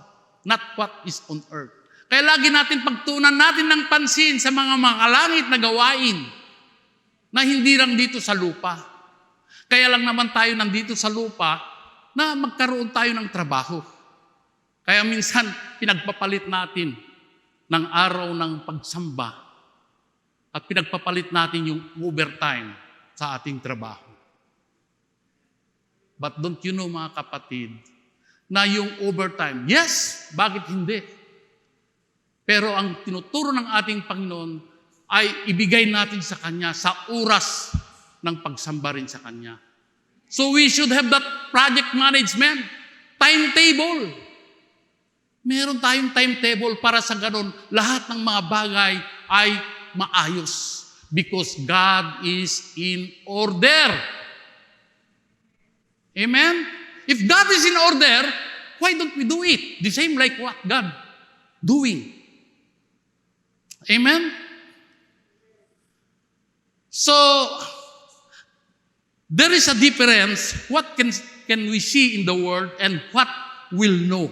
not what is on earth. Kaya lagi natin pagtuunan natin ng pansin sa mga langit na gawain na hindi lang dito sa lupa. Kaya lang naman tayo nandito sa lupa na magkaroon tayo ng trabaho. Kaya minsan pinagpapalit natin ng araw ng pagsamba at pinagpapalit natin yung overtime sa ating trabaho. But don't you know mga kapatid, na yung overtime, yes, bakit hindi? Pero ang tinuturo ng ating Panginoon ay ibigay natin sa Kanya sa oras ng pagsamba rin sa Kanya. So we should have that project management, timetable. Meron tayong timetable para sa ganun, lahat ng mga bagay ay maayos. Because God is in order. Amen? If God is in order, why don't we do it? The same like what God doing. Amen? So, there is a difference. What can we see in the world and what we'll know?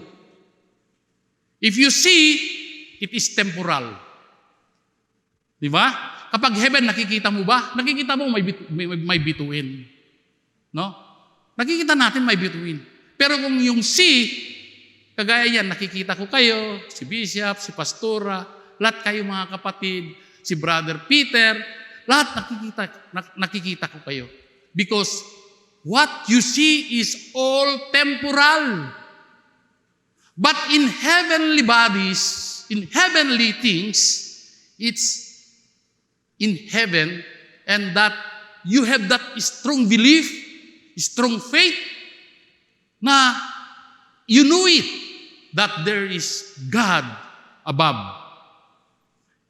If you see, it is temporal. Di ba? Kapag heaven, nakikita mo ba? Nakikita mo may bituin. No? Nakikita natin may bituin. Pero kung yung sea, kagaya yan, nakikita ko kayo, si Bishop, si Pastora, lahat kayo mga kapatid, si Brother Peter, lahat nakikita ko kayo. Because what you see is all temporal. But in heavenly bodies, in heavenly things, it's in heaven, and that you have that strong belief, strong faith, na you know it, that there is God above.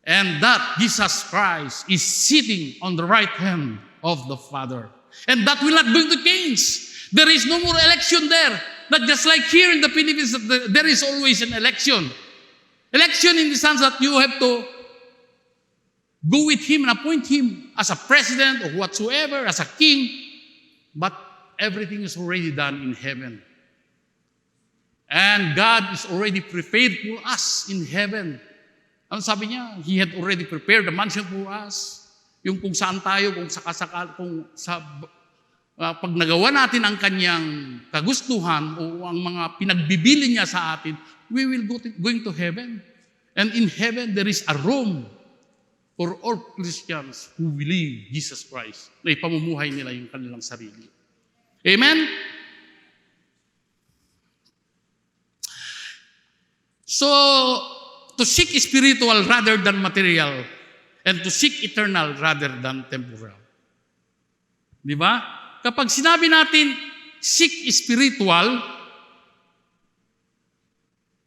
And that Jesus Christ is sitting on the right hand of the Father. And that will not going to change. There is no more election there. Not just like here in the Philippines, there is always an election. Election in the sense that you have to go with him and appoint him as a president or whatsoever, as a king. But everything is already done in heaven. And God is already prepared for us in heaven. Ano sabi niya? He had already prepared the mansion for us. Yung kung saan tayo, pag nagawa natin ang kanyang kagustuhan o ang mga pinagbibili niya sa atin, we will going to heaven. And in heaven, there is a room for all Christians who believe Jesus Christ, na ipamumuhay nila yung kanilang sarili. Amen? So, to seek spiritual rather than material, and to seek eternal rather than temporal. Di ba? Kapag sinabi natin, seek spiritual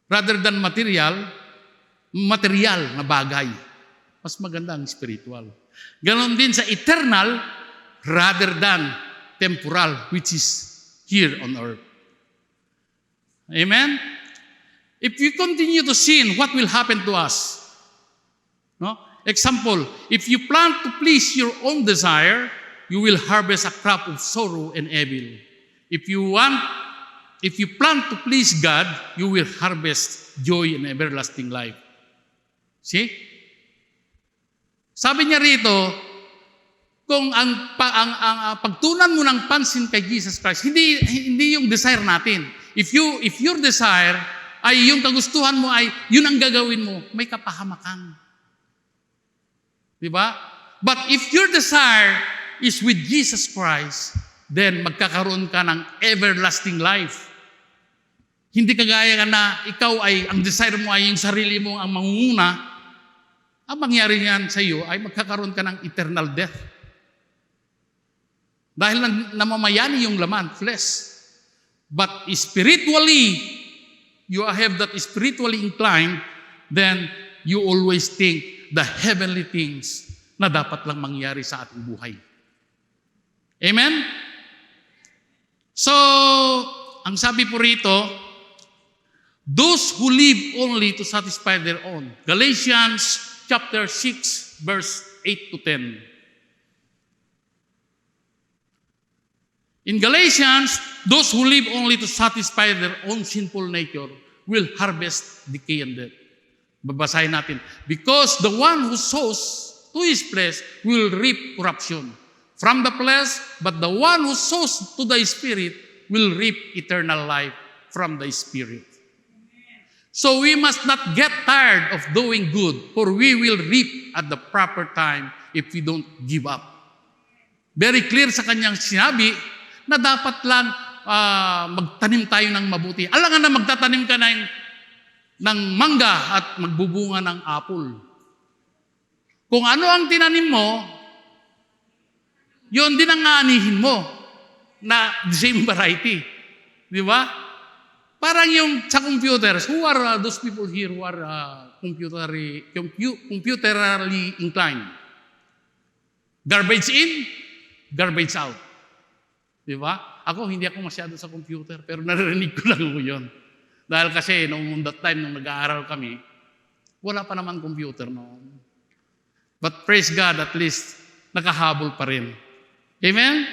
rather than material na bagay. Mas maganda ang spiritual. Ganon din sa eternal rather than temporal, which is here on earth. Amen? If you continue to sin, what will happen to us? No? Example, if you plant to please your own desire, you will harvest a crop of sorrow and evil. If you plant to please God, you will harvest joy and everlasting life. See? Sabi niya rito, kung ang pagtunan mo ng pansin kay Jesus Christ, hindi yung desire natin. If your desire ay yung kagustuhan mo ay yun ang gagawin mo, may kapahamakan. Di ba? But if your desire is with Jesus Christ, then magkakaroon ka ng everlasting life. Hindi kagaya na ikaw ay, ang desire mo ay yung sarili mo ang mangunguna, ang mangyari niyan sa iyo ay magkakaroon ka ng eternal death. Dahil namamayani yung laman, flesh. But spiritually, you have that spiritually inclined, then you always think the heavenly things na dapat lang mangyari sa ating buhay. Amen? So, ang sabi po rito, those who live only to satisfy their own. Galatians chapter 6, verse 8 to 10. In Galatians, those who live only to satisfy their own sinful nature will harvest decay and death. Babasahin natin. Because the one who sows to his flesh will reap corruption from the flesh, but the one who sows to the Spirit will reap eternal life from the Spirit. So we must not get tired of doing good, for we will reap at the proper time if we don't give up. Very clear sa kanyang sinabi na dapat lang magtanim tayo ng mabuti. Alangan na magtatanim ka ng mangga at magbubunga ng apple. Kung ano ang tinanim mo, yun din ang aanihin mo na the same variety. Di ba? Parang yung sa computers, who are those people here who are computerally inclined? Garbage in, garbage out. Di ba? Ako, hindi ako masyado sa computer, pero naririnig ko lang yun. Dahil kasi noong that time, nung nag-aaral kami, wala pa naman computer noon. But praise God, at least, nakahabol pa rin. Amen?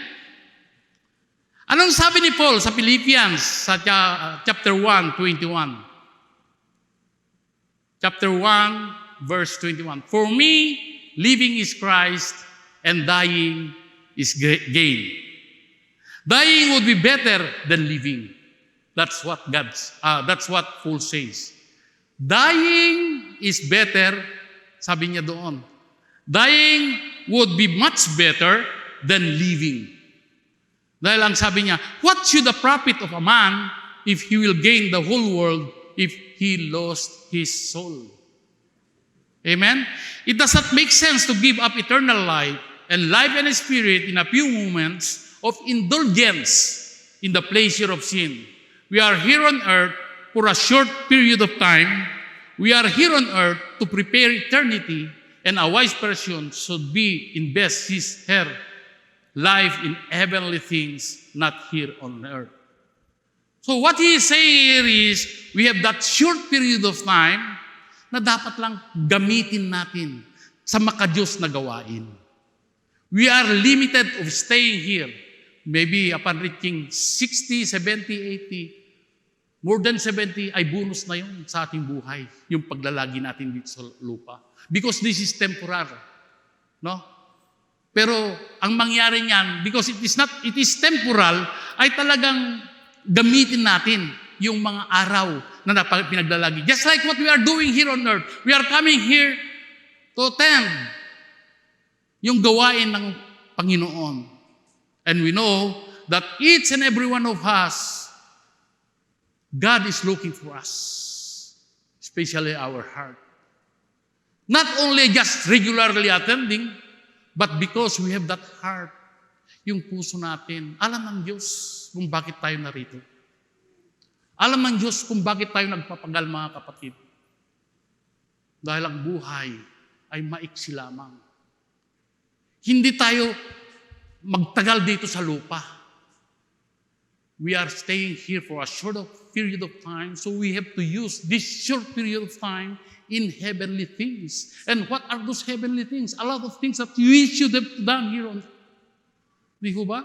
Anong sabi ni Paul sa Philippians, sa chapter 1, 21? Chapter 1, verse 21. For me, living is Christ, and dying is gain. Dying would be better than living. That's what Paul says. Dying is better, sabi niya doon. Dying would be much better than living. Dahil ang sabi niya, what should the profit of a man if he will gain the whole world if he lost his soul? Amen? It does not make sense to give up eternal life and spirit in a few moments of indulgence in the pleasure of sin. We are here on earth for a short period of time. We are here on earth to prepare eternity, and a wise person should invest her life in heavenly things, not here on earth. So what he is saying here is, we have that short period of time na dapat lang gamitin natin sa makadiyos na gawain. We are limited of staying here. Maybe upon reaching 60, 70, 80, more than 70 ay bonus na yun sa ating buhay, yung paglalagi natin dito sa lupa. Because this is temporary. No? Pero ang mangyari niyan, because it is temporal, ay talagang gamitin natin yung mga araw na pinaglalagi. Just like what we are doing here on earth. We are coming here to attend yung gawain ng Panginoon. And we know that each and every one of us, God is looking for us, especially our heart. Not only just regularly attending, but because we have that heart, yung puso natin, alam ng Diyos kung bakit tayo narito. Alam ng Diyos kung bakit tayo nagpapagal, mga kapatid. Dahil ang buhay ay maiksi lamang. Hindi tayo magtagal dito sa lupa. We are staying here for a short period of time, so we have to use this short period of time in heavenly things. And what are those heavenly things? A lot of things that we should have done here on earth. Di ba?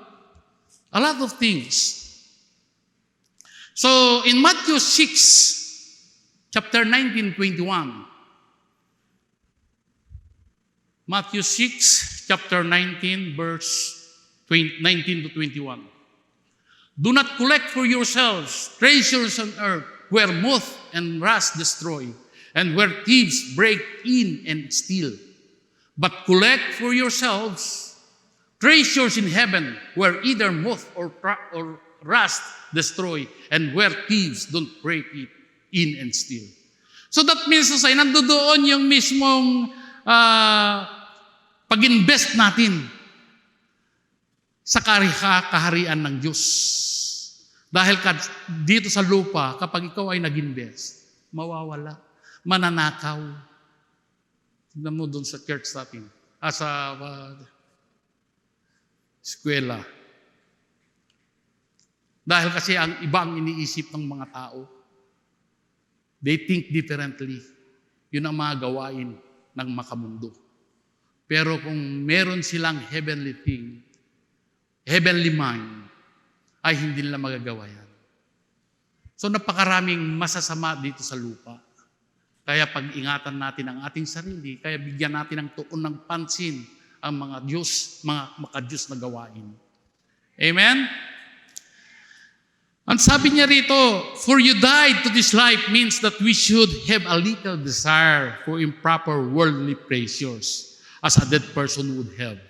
A lot of things. So, in Matthew 6, chapter 19, 21. Matthew 6, chapter 19, verse 19 to 21. Do not collect for yourselves treasures on earth where moth and rust destroy, and where thieves break in and steal. But collect for yourselves treasures in heaven where either moth or rust destroy, and where thieves don't break it in and steal. So that means to say, nandoon yung mismong pag-invest natin sa kaharian ng Diyos. Dahil dito sa lupa, kapag ikaw ay nag-invest, mawawala, mananakaw. Tignan mo doon sa church natin, sa eskwela. Dahil kasi ang iba ang iniisip ng mga tao. They think differently. Yun ang mga gawain ng makamundo. Pero kung meron silang heavenly thing, heavenly mind, ay hindi nila magagawa yan. So napakaraming masasama dito sa lupa. Kaya pag-ingatan natin ang ating sarili, kaya bigyan natin ng tuon ng pansin ang mga Diyos, mga maka-Diyos na gawain. Amen? Ang sabi niya rito, for you died to this life means that we should have a little desire for improper worldly pleasures as a dead person would have.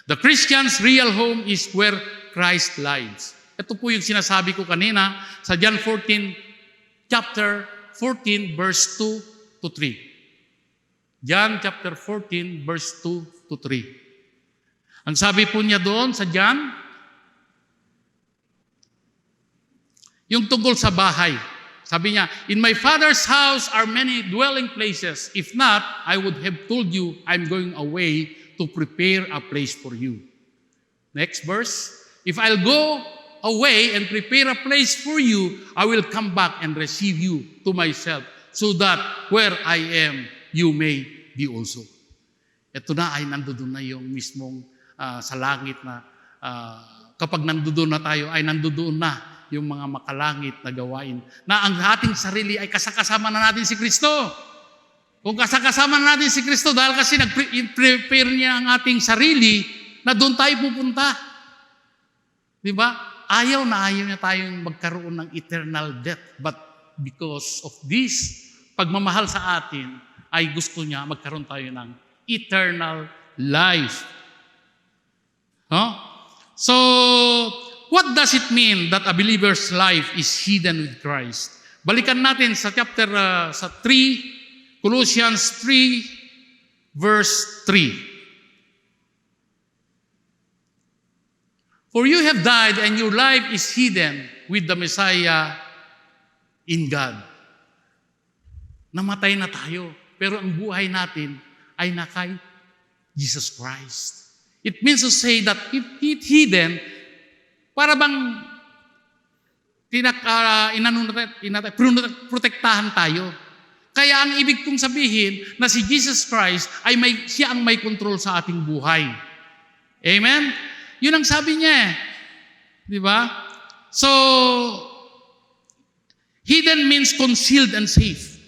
The Christian's real home is where Christ lies. Ito po yung sinasabi ko kanina sa John 14, chapter 14, verse 2 to 3. John chapter 14, verse 2 to 3. Ang sabi po niya doon sa John, yung tungkol sa bahay. Sabi niya, in my Father's house are many dwelling places. If not, I would have told you I'm going away to prepare a place for you. Next verse. If I'll go away and prepare a place for you, I will come back and receive you to myself, so that where I am, you may be also. Ito na ay nandoon na yung mismong sa langit na kapag nandoon na tayo, ay nandoon na yung mga makalangit na gawain. Na ang ating sarili ay kasakasama na natin si Kristo. Kung kasakasama na natin si Kristo, dahil kasi nag-prepare niya ang ating sarili, na doon tayo pupunta. Di ba? Ayaw niya tayong magkaroon ng eternal death. But because of this, pagmamahal sa atin, ay gusto niya magkaroon tayo ng eternal life. Huh? So, what does it mean that a believer's life is hidden with Christ? Balikan natin sa chapter sa 3, Colossians 3, verse 3. For you have died and your life is hidden with the Messiah in God. Namatay na tayo, pero ang buhay natin ay na kay Jesus Christ. It means to say that if hidden, para bang protektahan tayo. Kaya ang ibig kong sabihin na si Jesus Christ ay siya ang may control sa ating buhay. Amen? Yun ang sabi niya. Di ba? So, hidden means concealed and safe.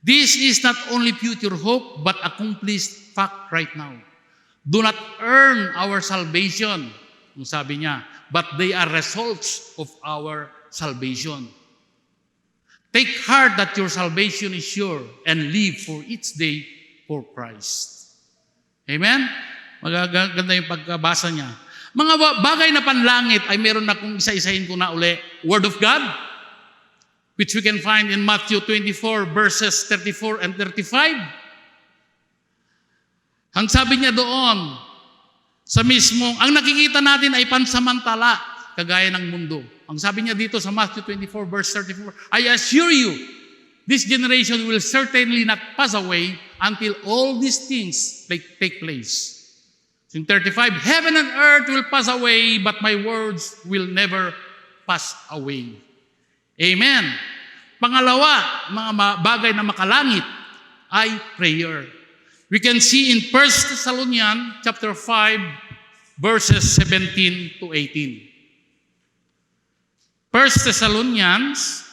This is not only future hope, but accomplished fact right now. Do not earn our salvation, ang sabi niya, but they are results of our salvation. Take heart that your salvation is sure and live for each day for Christ. Amen? Magaganda yung pagkabasa niya. Mga bagay na panlangit ay meron na kung isa-isahin ko na uli. Word of God, which we can find in Matthew 24 verses 34 and 35. Ang sabi niya doon, sa mismong, ang nakikita natin ay pansamantala, kagaya ng mundo. Ang sabi niya dito sa Matthew 24 verse 34, I assure you, this generation will certainly not pass away until all these things take place. So in 35, heaven and earth will pass away, but my words will never pass away. Amen. Pangalawa, mga bagay na makalangit ay prayer. We can see in 1 Thessalonians chapter 5 verses 17 to 18. 1 Thessalonians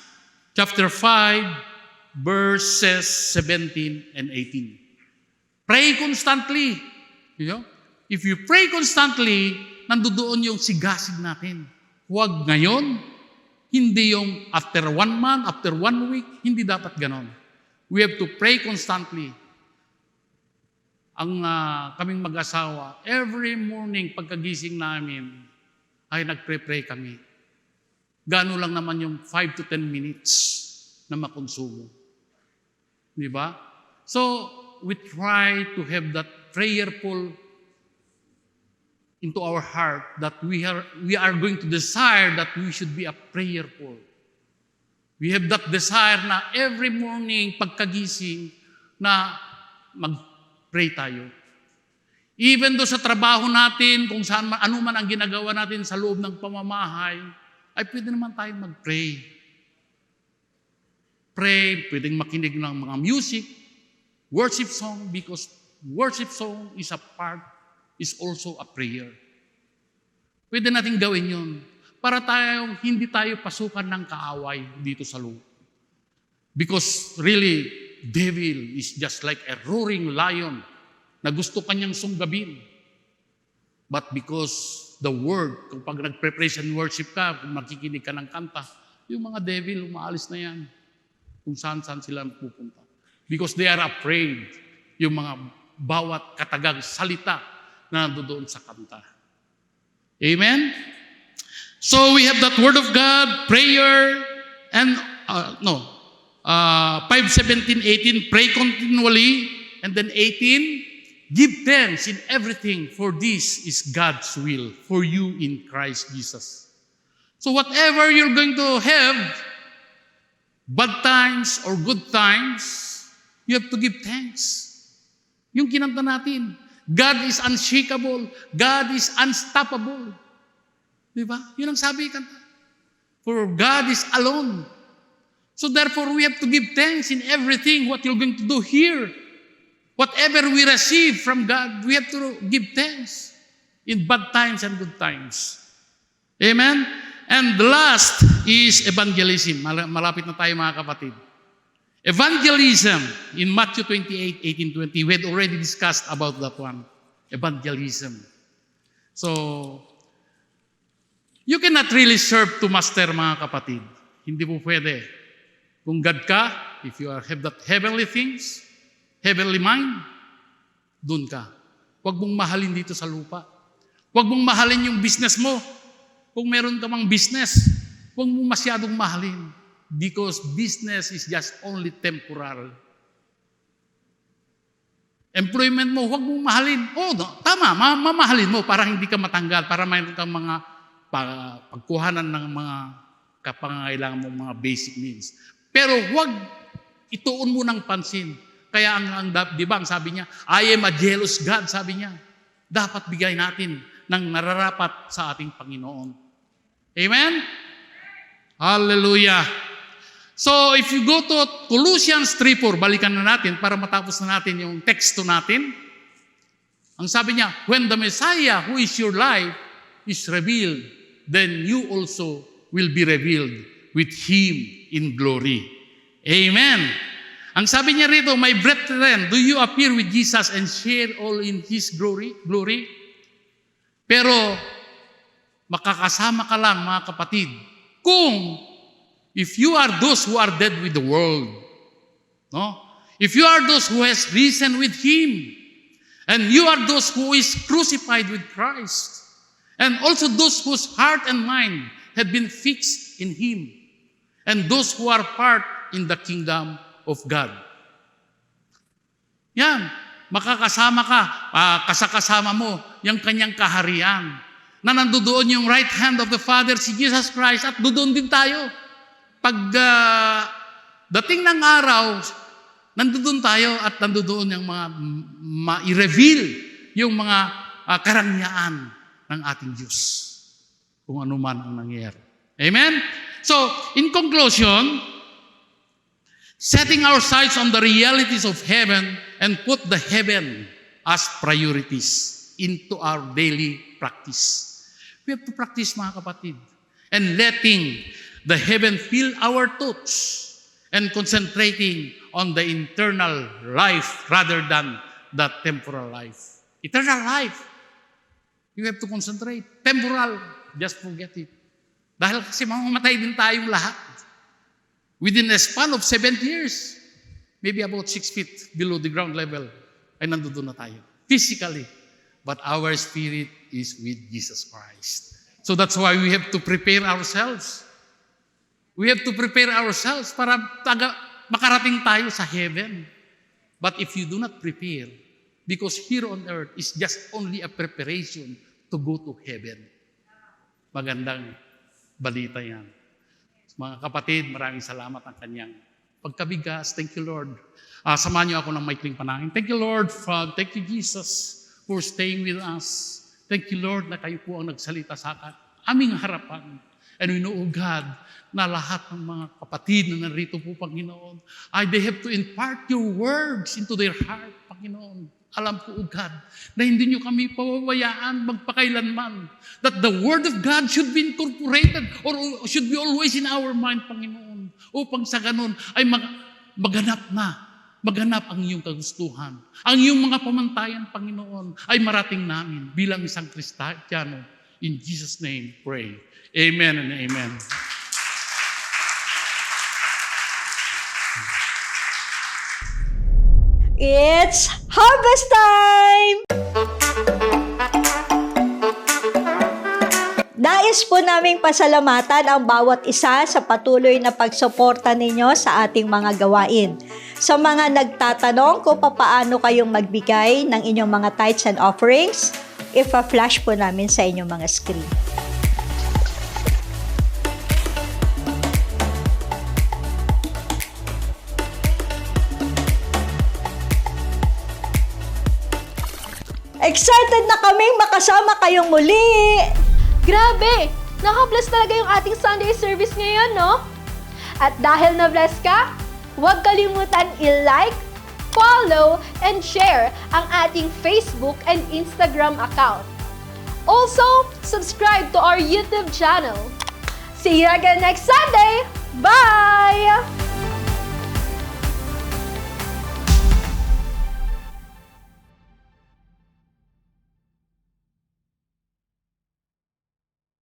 chapter 5 verses 17 and 18. Pray constantly. You know? If you pray constantly, nandoon yung sigasig natin. Huwag ngayon, hindi yung after 1 month, after 1 week, hindi dapat ganon. We have to pray constantly. Ang kaming mag-asawa, every morning pagkagising namin, ay nagpre-pray kami. Gano lang naman yung 5 to 10 minutes na makonsumo. Di ba? So, we try to have that prayerful into our heart that we are going to desire that we should be a prayerful. We have that desire na every morning pagkagising na mag-pray tayo. Even do sa trabaho natin, kung saan man, ano man ang ginagawa natin sa loob ng pamamahay, ay pwede naman tayong mag-pray. Pray, pwedeng makinig ng mga music, worship song, because worship song is also a prayer. Pwede natin gawin yun para hindi tayo pasukan ng kaaway dito sa lupa. Because really, devil is just like a roaring lion na gusto kanyang sunggabin. But because the word, kapag nagpe-praise and worship ka, kung makikinig ka ng kanta, yung mga devil, umaalis na yan. Kung saan-saan sila pupunta. Because they are afraid, yung mga bawat katagang salita na nandoon sa kanta. Amen? So we have that word of God, prayer, and 5:17-18, pray continually, and then 18, give thanks in everything, for this is God's will for you in Christ Jesus. So whatever you're going to have, bad times or good times, you have to give thanks. Yung kinanta natin, God is unshakable, God is unstoppable. Di ba? Yun ang sabi kanta. For God is alone. So therefore, we have to give thanks in everything, what you're going to do here. Whatever we receive from God, we have to give thanks in bad times and good times. Amen? And the last is evangelism. Malapit na tayo mga kapatid. Evangelism in Matthew 28:18-20. We had already discussed about that one. Evangelism. So, you cannot really serve to master mga kapatid. Hindi po pwede. Kung God ka, if you have that heavenly things, heavenly mind, dun ka. Huwag mong mahalin dito sa lupa. Huwag mong mahalin yung business mo. Kung meron ka mang business, huwag mong masyadong mahalin. Because business is just only temporal. Employment mo, huwag mong mahalin. Tama, mamahalin mo para hindi ka matanggal, para mayroon kang mga pagkuhanan ng mga kapangailangan mo, mga basic needs. Pero huwag ituon mo ng pansin. Kaya di ba ang sabi niya, I am a jealous God, sabi niya. Dapat bigay natin ng nararapat sa ating Panginoon. Amen? Hallelujah. So, if you go to Colossians 3:4, balikan na natin para matapos na natin yung teksto natin. Ang sabi niya, when the Messiah, who is your life, is revealed, then you also will be revealed with Him in glory. Amen. Ang sabi niya rito, my brethren, do you appear with Jesus and share all in His glory? Pero, makakasama ka lang, mga kapatid, kung if you are those who are dead with the world, no? If you are those who has risen with Him, and you are those who is crucified with Christ, and also those whose heart and mind had been fixed in Him, and those who are part in the kingdom of God. Yan, makakasama ka, kasakasama mo, yung kanyang kaharian, na nandoon yung right hand of the Father, si Jesus Christ, at doon din tayo. Pag dating ng araw, nandoon tayo at nandoon yung mga ma-reveal yung mga karangyaan ng ating Diyos. Kung ano man ang nangyayari. Amen? So, in conclusion, setting our sights on the realities of heaven and put the heaven as priorities into our daily practice. We have to practice, mga kapatid, and letting the heaven fill our thoughts and concentrating on the internal life rather than the temporal life. Eternal life, you have to concentrate. Temporal, just forget it. Dahil kasi mamamatay din tayong lahat. Within a span of 70 years, maybe about 6 feet below the ground level, ay nandoon na tayo. Physically. But our spirit is with Jesus Christ. So that's why we have to prepare ourselves. We have to prepare ourselves para makarating tayo sa heaven. But if you do not prepare, because here on earth is just only a preparation to go to heaven. Magandang balita yan. Mga kapatid, maraming salamat ang kanyang pagkabigas. Thank you, Lord. Samahan niyo ako ng maikling panangin. Thank you, Lord. Thank you, Jesus, for staying with us. Thank you, Lord, na kayo po ang nagsalita sa aming harapan. And we know, O God, na lahat ng mga kapatid na narito po, Panginoon, they have to impart your words into their heart, Panginoon. Alam ko, O God, na hindi nyo kami pababayaan magpakailanman. That the Word of God should be incorporated or should be always in our mind, Panginoon. Upang sa ganun ay maganap ang iyong kagustuhan. Ang iyong mga pamantayan, Panginoon, ay marating namin bilang isang Kristiyano. In Jesus' name, pray. Amen and amen. It's harvest time! Nais po naming pasalamatan ang bawat isa sa patuloy na pagsuporta ninyo sa ating mga gawain. Sa mga nagtatanong kung paano kayong magbigay ng inyong mga tithes and offerings, ipa-flash po namin sa inyong mga screen. Excited na kaming makasama kayong muli! Grabe! Naka-bless talaga yung ating Sunday service ngayon, no? At dahil na-bless ka, huwag kalimutan i-like, follow, and share ang ating Facebook and Instagram account. Also, subscribe to our YouTube channel. See you again next Sunday! Bye!